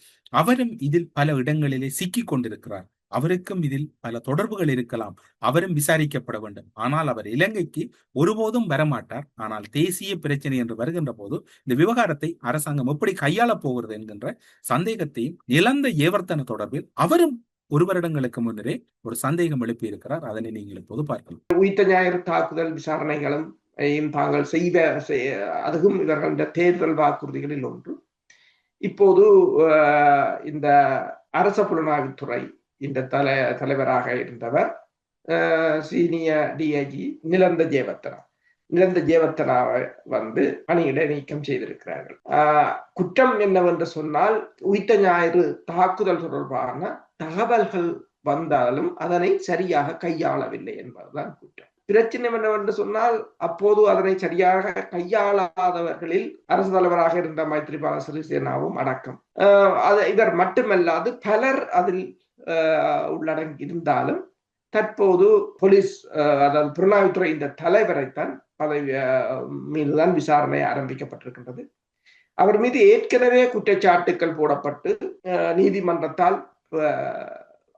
அவரும் இதில் பல இடங்களிலே சிக்கிக் கொண்டிருக்கிறார். அவருக்கும் இதில் பல தொடர்புகள் இருக்கலாம். அவரும் விசாரிக்கப்பட வேண்டும். ஆனால் அவர் இலங்கைக்கு ஒருபோதும் வரமாட்டார். ஆனால் தேசிய பிரச்சனை என்று வருகின்ற போது இந்த விவகாரத்தை அரசாங்கம் எப்படி கையாளப் போகிறது என்கின்ற சந்தேகத்தையும் நிலந்த ஏவர்த்தன தொடர்பில் அவரும் ஒரு வருடங்களுக்கு முன்னரே ஒரு சந்தேகம் எழுப்பி இருக்கிறார். அதனை நீங்கள் இப்போது பார்க்கலாம். உயிர்த்த ஞாயிறு தாக்குதல் விசாரணைகளும் தாங்கள் செய்த அதுவும் இவர்களுடைய தேர்தல் வாக்குறுதிகளில் ஒன்று. இப்போது இந்த அரச புலனாய்வுத்துறை இந்த தலைவராக இருந்தவர் சீனியர் DIG நிலந்த ஜேவர்த்தனாவை பணியிட நீக்கம் செய்திருக்கிறார்கள். குற்றம் என்னவென்று சொன்னால், உயிர்த்த ஞாயிறு தாக்குதல் தொடர்பான தகவல்கள் வந்தாலும் அதனை சரியாக கையாளவில்லை என்பதுதான் குற்றம். பிரச்சனை என்னவென்று சொன்னால் அப்போது அதனை சரியாக கையாளாதவர்களில் அரசு தலைவராக இருந்த மைத்ரிபால சிறிசேனாவும் அடக்கம். இவர் மட்டுமல்லாது பலர் அதில் உள்ளடங்கி இருந்தாலும் தற்போது போலீஸ் அதாவது புலனாய்வுத்துறை இந்த தலைவரைத்தான் அதை மீதுதான் விசாரணை ஆரம்பிக்கப்பட்டிருக்கின்றது. அவர் மீது ஏற்கனவே குற்றச்சாட்டுக்கள் போடப்பட்டு நீதிமன்றத்தால்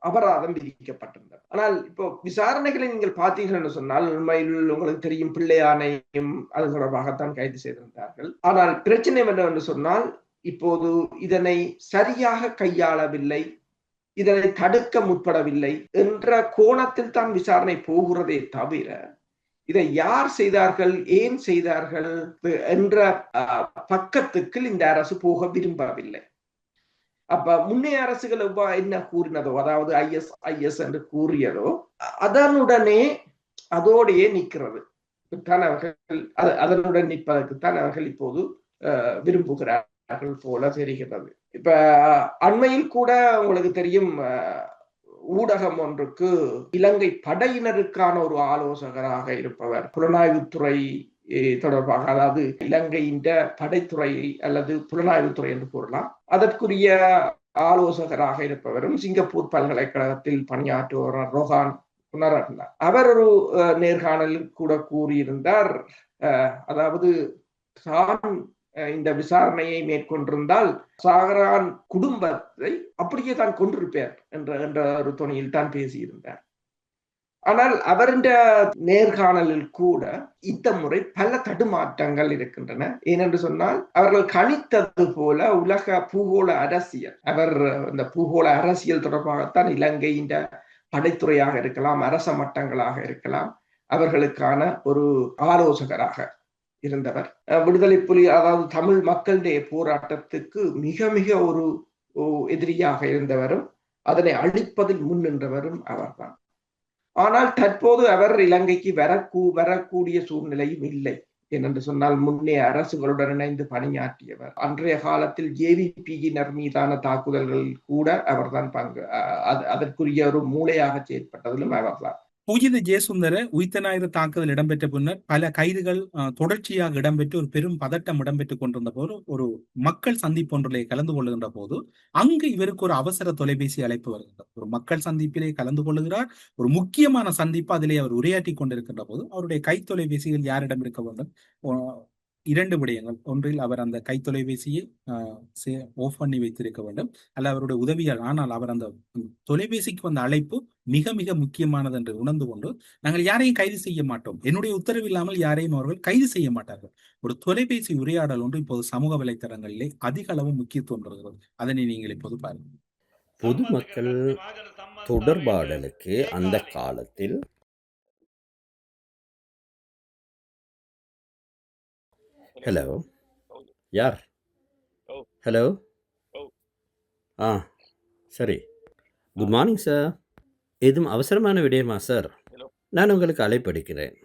அபராதம் விதிக்கப்பட்டிருந்தது. ஆனால் இப்போ விசாரணைகளை நீங்கள் பார்த்தீர்கள் என்று சொன்னால் உண்மையில் உங்களுக்கு தெரியும் பிள்ளையானையும் அது தொடர்பாகத்தான் கைது செய்திருந்தார்கள். ஆனால் பிரச்சனை என்னவென்று சொன்னால் இப்போது இதனை சரியாக கையாளவில்லை, இதனை தடுக்க முற்படவில்லை என்ற கோணத்தில் தான் விசாரணை போகிறதே தவிர இதை யார் செய்தார்கள், ஏன் செய்தார்கள் என்ற பக்கத்துக்கு இந்த அரசு போக விரும்பவில்லை. அப்ப முன்னைய அரசுகள் என்ன கூறினதோ, அதாவது ஐஎஸ் என்று கூறியதோ அதனுடனே அதோடையே நிற்கிறது தான் அவர்கள், அதனுடன் நிற்பதற்குத்தான் அவர்கள் இப்போது விரும்புகிறார்கள் போல தெரிகிறது. இப்ப அண்மையில் கூட உங்களுக்கு தெரியும் ஊடகம் ஒன்றுக்கு இலங்கை படையினருக்கான ஒரு ஆலோசகராக இருப்பவர் புலனாய்வுத்துறை தொடர்பாக, அதாவது இலங்கையின் படைத்துறை அல்லது புலனாய்வுத்துறை என்று கூறலாம், அதற்குரிய ஆலோசகராக இருப்பவரும் சிங்கப்பூர் பல்கலைக்கழகத்தில் பணியாற்றுபவர் ரோஹான் புனரட்ன. அவர் ஒரு நேர்காணலில் கூட கூறியிருந்தார், அதாவது தான் இந்த விசாரணையை மேற்கொண்டிருந்தால் சாகரான் குடும்பத்தை அப்படியே தான் கொண்டிருப்பார் என்ற ஒரு துணையில் தான் பேசியிருந்தார். ஆனால் அவரின் நேர்காணலில் கூட இந்த முறை பல தடுமாற்றங்கள் இருக்கின்றன. ஏனென்று சொன்னால் அவர்கள் கணித்தது போல உலக பூகோள அரசியல், அவர் இந்த பூகோள அரசியல் தொடர்பாகத்தான் இலங்கையின் படைத்துறையாக இருக்கலாம், அரச மட்டங்களாக இருக்கலாம், அவர்களுக்கான ஒரு ஆலோசகராக இருந்தவர். விடுதலை புலி அதாவது தமிழ் மக்களுடைய போராட்டத்துக்கு மிக மிக ஒரு எதிரியாக இருந்தவரும் அதனை அழிப்பதில் முன் நின்றவரும் அவர்தான். ஆனால் தற்போது அவர் இலங்கைக்கு வரக்கூடிய சூழ்நிலையும் இல்லை. ஏனென்று சொன்னால் முன்னைய அரசுகளுடன் இணைந்து பணியாற்றியவர். அன்றைய காலத்தில் ஜேவிபியினர் மீதான தாக்குதல்களில் கூட அவர்தான் அதற்குரிய ஒரு மூளையாக செயற்பட்டதிலும் அவர்தான். பூஜித ஜெயசுந்தர உயிர்த்த ஞாயிறு தாக்குதல் இடம்பெற்ற பின்னர் பல கைதுகள் தொடர்ச்சியாக இடம்பெற்று ஒரு பெரும் பதட்டம் இடம்பெற்றுக் கொண்டிருந்த போது ஒரு மக்கள் சந்திப்பு ஒன்றிலே கலந்து கொள்ளுகின்ற போது அங்கு இவருக்கு ஒரு அவசர தொலைபேசி அழைப்பு வருகின்றது. ஒரு மக்கள் சந்திப்பிலே கலந்து கொள்ளுகிறார், ஒரு முக்கியமான சந்திப்பு, அதிலே அவர் உரையாற்றி கொண்டிருக்கின்ற போது அவருடைய கை தொலைபேசிகள் யாரிடம் இருக்க வேண்டும்? இரண்டு விடயங்கள். ஒன்றில் அவர் அந்த கை தொலைபேசியை ஆஃப் பண்ணி வைத்திருக்க வேண்டும், அல்ல அவருடைய உதவியால். ஆனால் அவர் அந்த தொலைபேசிக்கு வந்த அழைப்பு மிக மிக முக்கியமானது என்று உணர்ந்து கொண்டு, நாங்கள் யாரையும் கைது செய்ய மாட்டோம், என்னுடைய உத்தரவு இல்லாமல் யாரையும் அவர்கள் கைது செய்ய மாட்டார்கள். ஒரு தொலைபேசி உரையாடல் ஒன்று இப்போது சமூக வலைத்தளங்களிலே அதிக அளவு முக்கியத்துவம் பெறுகிறது. அதனை நீங்கள் இப்போது பாருங்கள். பொதுமக்கள் தொடர்பாடலுக்கு அந்த காலத்தில் ஹலோ யார்? ஹலோ சரி, குட் மார்னிங் சார். எதுவும் அவசரமான விடயமா சார்? நான் உங்களுக்கு அழைப்படிக்கிறேன்.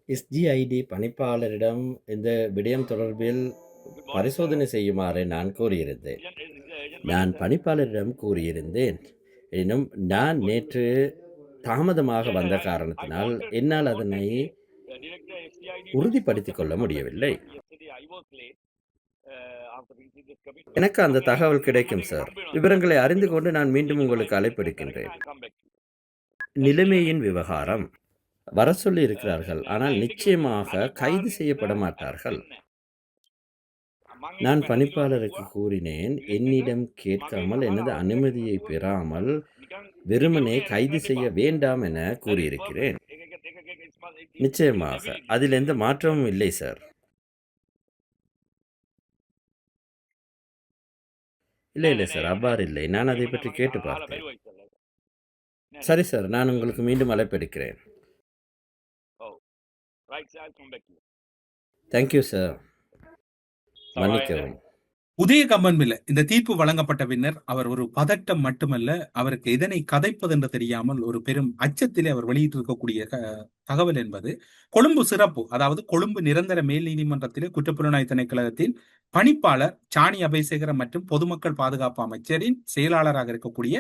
எஸ்ஜிஐடி பணிப்பாளரிடம் இந்த விடயம் தொடர்பில் பரிசோதனை செய்யுமாறு நான் கூறியிருந்தேன். நான் பணிப்பாளரிடம் கூறியிருந்தேன், எனினும் நான் நேற்று தாமதமாக வந்த காரணத்தினால் என்னால் அதனை உறுதிப்படுத்திக் கொள்ள முடியவில்லை. எனக்கு அந்த தகவல் கிடைக்கும் சார். விவரங்களை அறிந்து கொண்டு நான் மீண்டும் உங்களுக்கு அழைப்பெடுக்கின்றேன். நிலைமையின் விவகாரம் வர சொல்லி இருக்கிறார்கள், ஆனால் நிச்சயமாக கைது செய்யப்பட மாட்டார்கள். நான் பணிப்பாளருக்கு கூறினேன், என்னிடம் கேட்காமல் எனது அனுமதியை பெறாமல் வெறுமனே கைது செய்ய வேண்டாம் என கூறியிருக்கிறேன். நிச்சயமாக அதில் எந்த மாற்றமும் இல்லை சார். இல்லை சார், அவ்வாறு இல்லை. நான் அதை பற்றி கேட்டு பார்த்தேன். சரி சார், நான் உங்களுக்கு மீண்டும் அழைப்பெடுக்கிறேன். Thank you sir. மன்னிக்கவும். உதயகம்பன்பில் இந்த தீர்ப்பு வழங்கப்பட்ட பின்னர் அவர் ஒரு பதட்டம் மட்டுமல்ல, அவருக்கு எதனை கதைப்பது என்று தெரியாமல் ஒரு பெரும் அச்சத்திலே அவர் வெளியிட்டிருக்கக்கூடிய தகவல் என்பது கொழும்பு சிறப்பு, அதாவது கொழும்பு நிரந்தர மேல் நீதிமன்றத்திலே குற்றப்புலனாய்வு திணைக்களத்தின் பணிப்பாளர் சாணி அபேசேகர மற்றும் பொதுமக்கள் பாதுகாப்பு அமைச்சரின் செயலாளராக இருக்கக்கூடிய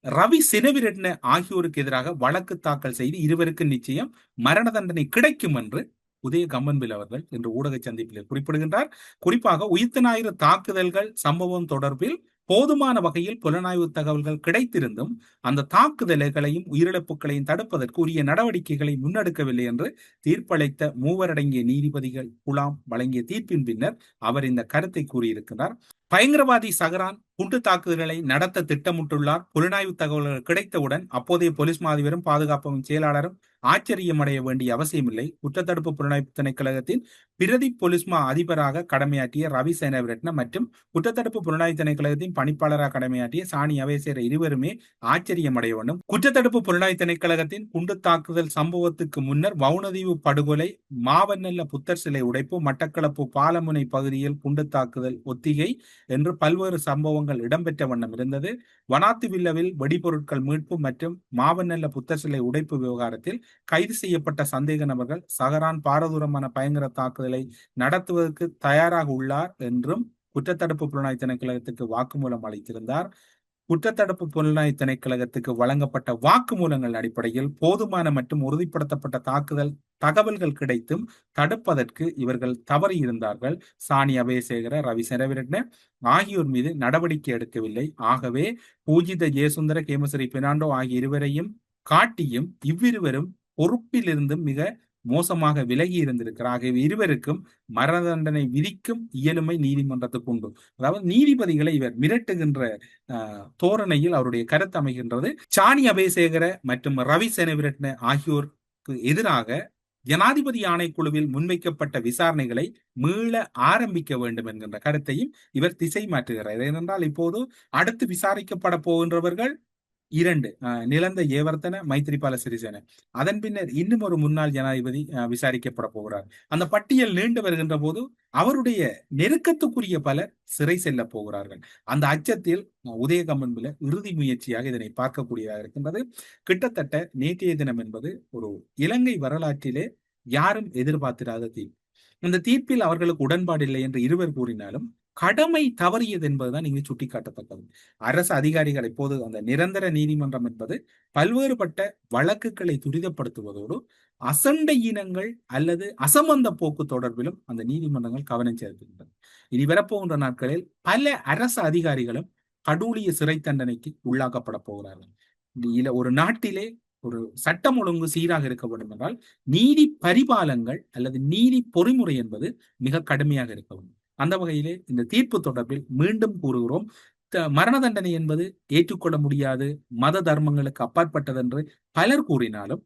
ரவி செனவிரட்ன ஆகியோருக்கு எதிராக வழக்கு தாக்கல் செய்து இருவருக்கு நிச்சயம் மரண தண்டனை கிடைக்கும் என்று உதய கம்மன்பில் அவர்கள் இன்று ஊடக சந்திப்பில் குறிப்பிடுகின்றார். குறிப்பாக உயிர்த்த ஞாயிறு தாக்குதல்கள் சம்பவம் தொடர்பில் போதுமான வகையில் புலனாய்வு தகவல்கள் கிடைத்திருந்தும் அந்த தாக்குதல்களையும் உயிரிழப்புகளையும் தடுப்பதற்கு உரிய நடவடிக்கைகளை முன்னெடுக்கவில்லை என்று தீர்ப்பளித்த மூவரடங்கிய நீதிபதிகள் குழாம் வழங்கிய தீர்ப்பின் பின்னர் அவர் இந்த கருத்தை கூறியிருக்கிறார். பயங்கரவாதி சஹரான் குண்டு தாக்குதல்களை நடத்த திட்டமிட்டுள்ளார். புலனாய்வு தகவல்கள் கிடைத்தவுடன் அப்போதைய போலீஸ் மாதிபரும் பாதுகாப்பு செயலாளரும் ஆச்சரியமடைய வேண்டிய அவசியமில்லை. குற்றத்தடுப்பு புலனாய்வு திணைக்களகத்தின் பிரதி போலீஸ் மா அதிபராக கடமையாற்றிய ரவி சேனவிரட்ன மற்றும் குற்றத்தடுப்பு புலனாய்வு திணைக்களகத்தின் பணிப்பாளராக கடமையாற்றிய சாணி அவேசேர இருவருமே ஆச்சரியமடைய வேண்டும். குற்றத்தடுப்பு புலனாய்வு திணைக்களகத்தின் குண்டு தாக்குதல் சம்பவத்துக்கு முன்னர் வவுனதீவு படுகொலை, மாவனல்ல புத்தர் சிலை உடைப்பு, மட்டக்களப்பு பாலமுனை பகுதியில் குண்டு தாக்குதல் ஒத்திகை என்று பல்வேறு சம்பவங்கள் இடம்பெற்ற வண்ணம் இருந்தது. வனாத்து வில்லவில் வெடிபொருட்கள் மீட்பு மற்றும் மாவனல்ல புத்தர் சிலை உடைப்பு விவகாரத்தில் கைது செய்யப்பட்ட சந்தேக நபர்கள் சஹரான் பாரதூரமான பயங்கர தாக்குதலை நடத்துவதற்கு தயாராக உள்ளார் என்றும் குற்றத்தடுப்பு புலனாய்வு திணைக்களகத்துக்கு வாக்குமூலம் அளித்திருந்தார். குற்றத்தடுப்பு புலனாய்வு திணைக்களகத்துக்கு வழங்கப்பட்ட வாக்குமூலங்கள் அடிப்படையில் போதுமான மற்றும் உறுதிப்படுத்தப்பட்ட தாக்குதல் தகவல்கள் கிடைத்தும் தடுப்பதற்கு இவர்கள் தவறி இருந்தார்கள். சாணி அபயசேகர, ரவி செனவிரட்ன ஆகியோர் மீது நடவடிக்கை எடுக்கவில்லை. ஆகவே பூஜித ஜெயசுந்தர, கேமசரி பெர்னாண்டோ ஆகிய இருவரையும் காட்டியும் இவ்விருவரும் பொறுப்பிலிருந்து மிக மோசமாக விலகி இருந்திருக்கிறார். இருவருக்கும் மரண தண்டனை விதிக்கும் இயலுமை நீதிமன்றத்துக்கு உண்டு. அதாவது நீதிபதிகளை இவர் மிரட்டுகின்ற தோரணையில் அவருடைய கருத்து அமைகின்றது. சாணி அபயசேகர மற்றும் ரவி செனவிரட்ன ஆகியோருக்கு எதிராக ஜனாதிபதி ஆணைக்குழுவில் முன்வைக்கப்பட்ட விசாரணைகளை மீள ஆரம்பிக்க வேண்டும் என்கின்ற கருத்தையும் இவர் திசை மாற்றுகிறார். ஏனென்றால் இப்போது அடுத்து விசாரிக்கப்பட போகின்றவர்கள் 2 நிலந்த ஏவர்த்தன, மைத்திரிபால சிறிசேன. அதன் பின்னர் இன்னும் ஒரு முன்னாள் ஜனாதிபதி விசாரிக்கப்பட போகிறார். அந்த பட்டியல் நீண்டு வருகின்ற போது அவருடைய நெருக்கத்துக்குரிய பலர் சிறை செல்ல போகிறார்கள். அந்த அச்சத்தில் உதயகம்மன்பில இறுதி முயற்சியாக இதனை பார்க்கக்கூடியதாக இருக்கின்றது. கிட்டத்தட்ட நேற்றைய தினம் என்பது ஒரு இலங்கை வரலாற்றிலே யாரும் எதிர்பார்த்திராத தீர்ப்பு. இந்த தீர்ப்பில் அவர்களுக்கு உடன்பாடு இல்லை என்று இருவர் கூறினாலும் கடமை தவறியது என்பதுதான் இங்கு சுட்டிக்காட்டத்தக்கது. அரசு அதிகாரிகள் இப்போது அந்த நிரந்தர நீதிமன்றம் என்பது பல்வேறுபட்ட வழக்குகளை துரிதப்படுத்துவதோடு அசண்டை இனங்கள் அல்லது அசம்பந்த போக்கு தொடர்பிலும் அந்த நீதிமன்றங்கள் கவனம் செலுத்துகின்றன. இனி வரப்போகின்ற நாட்களில் பல அரசு அதிகாரிகளும் கடூழிய சிறை தண்டனைக்கு உள்ளாக்கப்பட போகிறார்கள். ஒரு நாட்டிலே ஒரு சட்டம் ஒழுங்கு சீராக இருக்க வேண்டும் என்றால் நீதி பரிபாலங்கள் அல்லது நீதி பொறிமுறை என்பது மிக கடுமையாக இருக்க வேண்டும். அந்த வகையிலே இந்த தீர்ப்பு தொடர்பில் மீண்டும் கூறுகிறோம், மரண தண்டனை என்பது ஏற்றுக்கொள்ள முடியாது, மத தர்மங்களுக்கு அப்பாற்பட்டது என்று பலர் கூறினாலும்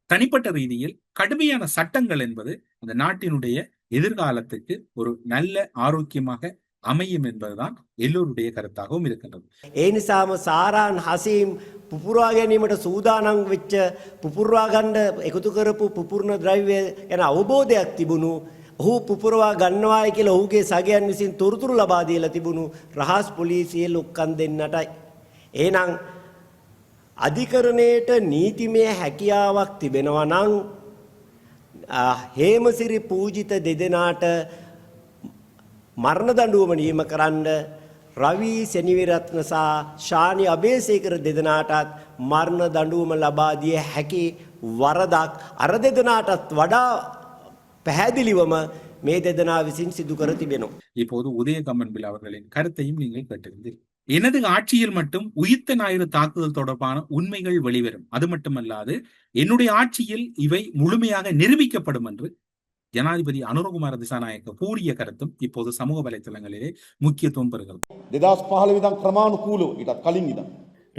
தனிப்பட்ட ரீதியில் கடுமையான சட்டங்கள் என்பது அந்த நாட்டினுடைய எதிர்காலத்துக்கு ஒரு நல்ல ஆரோக்கியமாக அமையும் என்பதுதான் எல்லோருடைய கருத்தாகவும் இருக்கின்றது. ඒ නිසාම සාරාන් හසීම් පුපුරවා ගැනීමට සූදානම් වෙච්ච පුපුරවා ගන්න එකතු කරපු පුපුරන ද්‍රව්‍ය ගැන අවබෝධයක් තිබුණු ඔහු පුපුරවා ගන්නවායි කියලා ඔහුගේ සගයන් විසින් තොරතුරු ලබා දීලා තිබුණු රහස් පොලිසිය ලොක්කන් දෙන්නටයි. එහෙනම් අධිකරණයට නීතිමය හැකියාවක් තිබෙනවා නම් හේමසිරි පූජිත දෙදෙනාට මරණ දඬුවම නියම කරන්න, රවි සෙනවිරත්න සහ ශානි අබේසේකර දෙදෙනාටත් මරණ දඬුවම ලබා දිය හැකි වරදක් අර දෙදෙනාටත් වඩා පැහැදිලිවම මේ දෙදෙනා විසින් සිදු කර තිබෙනවා. இப்போது உதயகம்மன்பில் அவர்களின் கருத்தையும் நீங்கள் கேட்டிருந்தீர்கள். எனது ஆட்சியில் மட்டும் உயிர்த்த ஞாயிறு தாக்குதல் தொடர்பான உண்மைகள் வெளிவரும். அது மட்டுமல்லாது என்னுடைய ஆட்சியில் இவை முழுமையாக நிரூபிக்கப்படும் என்று ஜனாதிபதி அனுரகுமார திசாநாயக்க கூறிய கருத்தும் இப்போது சமூக வலைத்தளங்களிலே முக்கியத்துவம் பெறுகிறது.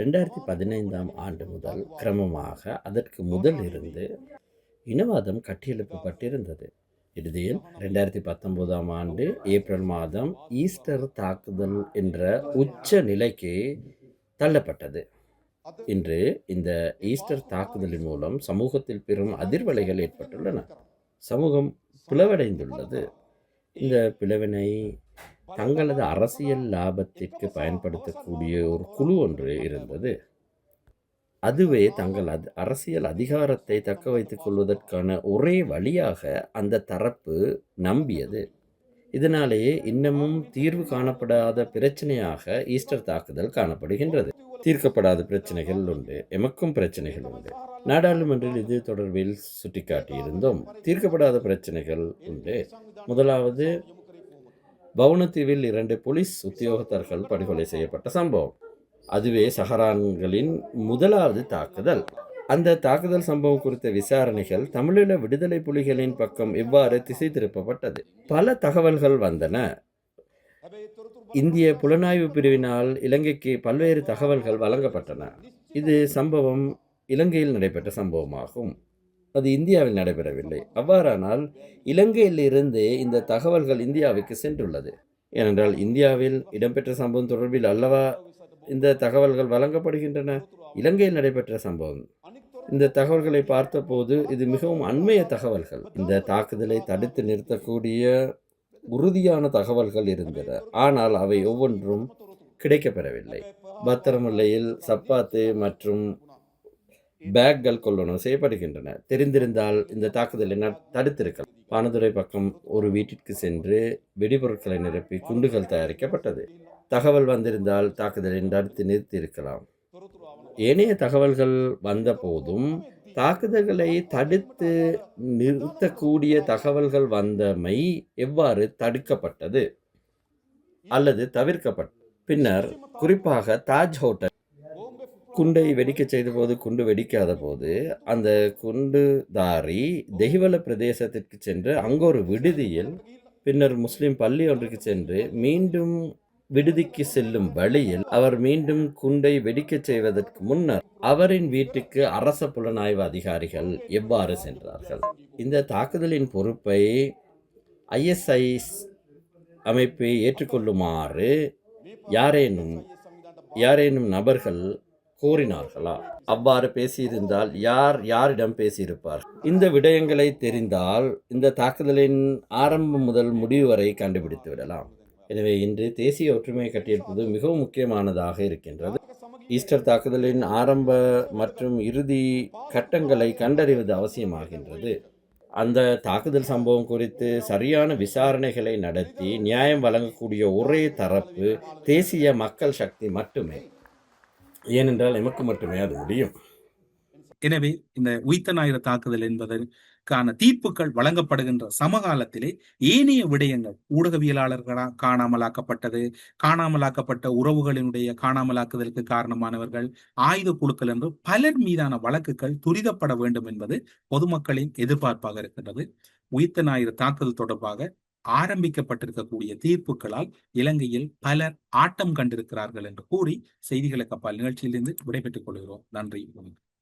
2015 ஆண்டு முதல் கிரமமாக அதற்கு முதல் இருந்து இனவாதம் கட்டியெழுப்பப்பட்டிருந்தது. இறுதியில் 2019 ஆண்டு ஏப்ரல் மாதம் ஈஸ்டர் தாக்குதல் என்ற உச்ச நிலைக்கு தள்ளப்பட்டது. இன்று இந்த ஈஸ்டர் தாக்குதலின் மூலம் சமூகத்தில் பெரும் அதிர்வலைகள் ஏற்பட்டுள்ளன. சமூகம் பிளவடைந்துள்ளது. இந்த பிளவினை தங்களது அரசியல் லாபத்திற்கு பயன்படுத்தக்கூடிய ஒரு குழு ஒன்று இருந்தது. அதுவே தங்கள் அரசியல் அதிகாரத்தை தக்க வைத்துக் கொள்வதற்கான ஒரே வழியாக அந்த தரப்பு நம்பியது. இதனாலேயே இன்னமும் தீர்வு காணப்படாத பிரச்சனையாக ஈஸ்டர் தாக்குதல் காணப்படுகின்றது. தீர்க்கப்படாத பிரச்சனைகள் உண்டு, எமக்கும் பிரச்சனைகள் உண்டு. நாடாளுமன்றில் இது தொடர்பில் சுட்டிக்காட்டியிருந்தோம். தீர்க்கப்படாத பிரச்சனைகள் உண்டு. முதலாவது, வவுனதீவில் 2 போலீஸ் உத்தியோகத்தர்கள் படுகொலை செய்யப்பட்ட சம்பவம். அதுவே சஹரான்களின் முதலாவது தாக்குதல். அந்த தாக்குதல் சம்பவம் குறித்த விசாரணைகள் தமிழீழ விடுதலை புலிகளின் பக்கம் எவ்வாறு திசை திருப்பப்பட்டது? பல தகவல்கள் வந்தன. இந்திய புலனாய்வு பிரிவினால் இலங்கைக்கு பல்வேறு தகவல்கள் வழங்கப்பட்டன. இது சம்பவம் இலங்கையில் நடைபெற்ற சம்பவமாகும். அது இந்தியாவில் நடைபெறவில்லை. அவ்வாறானால் இலங்கையிலிருந்து இந்த தகவல்கள் இந்தியாவுக்கு சென்றுள்ளது. ஏனென்றால் இந்தியாவில் இடம்பெற்ற சம்பவம் தொடர்பில் அல்லவா இந்த தகவல்கள் வழங்கப்படுகின்றன. இலங்கையில் நடைபெற்ற சம்பவம். இந்த தகவல்களை பார்த்தபோது இது மிகவும் அண்மைய தகவல்கள். இந்த தாக்குதலை தடுத்து நிறுத்தக்கூடிய உறுதியான தகவல்கள் இருந்தன. ஆனால் அவை ஒவ்வொன்றும் கிடைக்கப்பெறவில்லை. பத்திரமுல்லையில் சப்பாத்து மற்றும் பேக்கள் கொள்வனவு செய்யப்படுகின்றன. தெரிந்திருந்தால் இந்த தாக்குதலை தடுத்திருக்கலாம். பானதுரை பக்கம் ஒரு வீட்டிற்கு சென்று வெடிபொருட்களை நிரப்பி குண்டுகள் தயாரிக்கப்பட்டது. தகவல் வந்திருந்தால் தாக்குதலை தடுத்து நிறுத்தியிருக்கலாம். ஏனைய தகவல்கள் வந்த போதும் தாக்குதல்களை தடுத்து நிறுத்தக்கூடிய தகவல்கள் வந்தமை எவ்வாறு தடுக்கப்பட்டது அல்லது தவிர்க்கப்பட்டது? பின்னர் குறிப்பாக தாஜ் ஹோட்டல் குண்டை வெடிக்க செய்த போது, குண்டு வெடிக்காத போது அந்த குண்டுதாரி தெஹிவல பிரதேசத்திற்கு சென்று அங்கு ஒரு விடுதியில், பின்னர் முஸ்லிம் பள்ளி ஒன்றுக்கு சென்று மீண்டும் விடுதிக்கு செல்லும் வழியில் அவர் மீண்டும் குண்டை வெடிக்க செய்வதற்கு முன்னர் அவரின் வீட்டுக்கு அரச புலனாய்வு அதிகாரிகள் எவ்வாறு சென்றார்கள்? இந்த தாக்குதலின் பொறுப்பை ISI அமைப்பை ஏற்றுக்கொள்ளுமாறு யாரேனும் நபர்கள் கோரினார்களா? அவ்வாறு பேசியிருந்தால் யாரிடம் பேசியிருப்பார்? இந்த விடயங்களை தெரிந்தால் இந்த தாக்குதலின் ஆரம்பம் முதல் முடிவு வரை கண்டுபிடித்து விடலாம். எனவே இன்று தேசிய ஒற்றுமையை கட்டியெழுப்பது மிகவும் முக்கியமானதாக இருக்கின்றது. ஈஸ்டர் தாக்குதலின் ஆரம்ப மற்றும் இறுதி கட்டங்களை கண்டறிவது அவசியமாகின்றது. அந்த தாக்குதல் சம்பவம் குறித்து சரியான விசாரணைகளை நடத்தி நியாயம் வழங்கக்கூடிய ஒரே தரப்பு தேசிய மக்கள் சக்தி மட்டுமே. ஏனென்றால் எமக்கு மட்டுமே அது முடியும். எனவே இந்த உயிர்த்த ஞாயிறு தாக்குதல் என்பதற்கான தீர்ப்புகள் வழங்கப்படுகின்ற சமகாலத்திலே ஏனைய விடயங்கள், ஊடகவியலாளர்களால் காணாமலாக்கப்பட்ட உறவுகளினுடைய காணாமலாக்குதலுக்கு காரணமானவர்கள், ஆயுத குழுக்கள் என்று பலர் மீதான வழக்குகள் துரிதப்பட வேண்டும் என்பது பொதுமக்களின் எதிர்பார்ப்பாக இருக்கின்றது. உயிர்த்த ஞாயிறு தாக்குதல் தொடர்பாக ஆரம்பிக்கப்பட்டிருக்கக்கூடிய தீர்ப்புகளால் இலங்கையில் பலர் ஆட்டம் கண்டிருக்கிறார்கள் என்று கூறி செய்திகளுக்கு அப்பால் நிகழ்ச்சியிலிருந்து விடைபெற்றுக் கொள்கிறோம். நன்றி.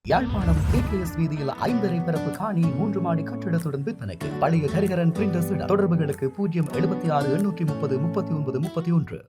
யாழ்ப்பாணம் KKS வீதியில் 5 பரப்பு காணி 3 மாடி கட்டிடத்துடன் விற்பனைக்கு. பழைய ஹரிஹரன் பிரிண்டர்ஸ் தொடர்புகளுக்கு 076 830 39 31.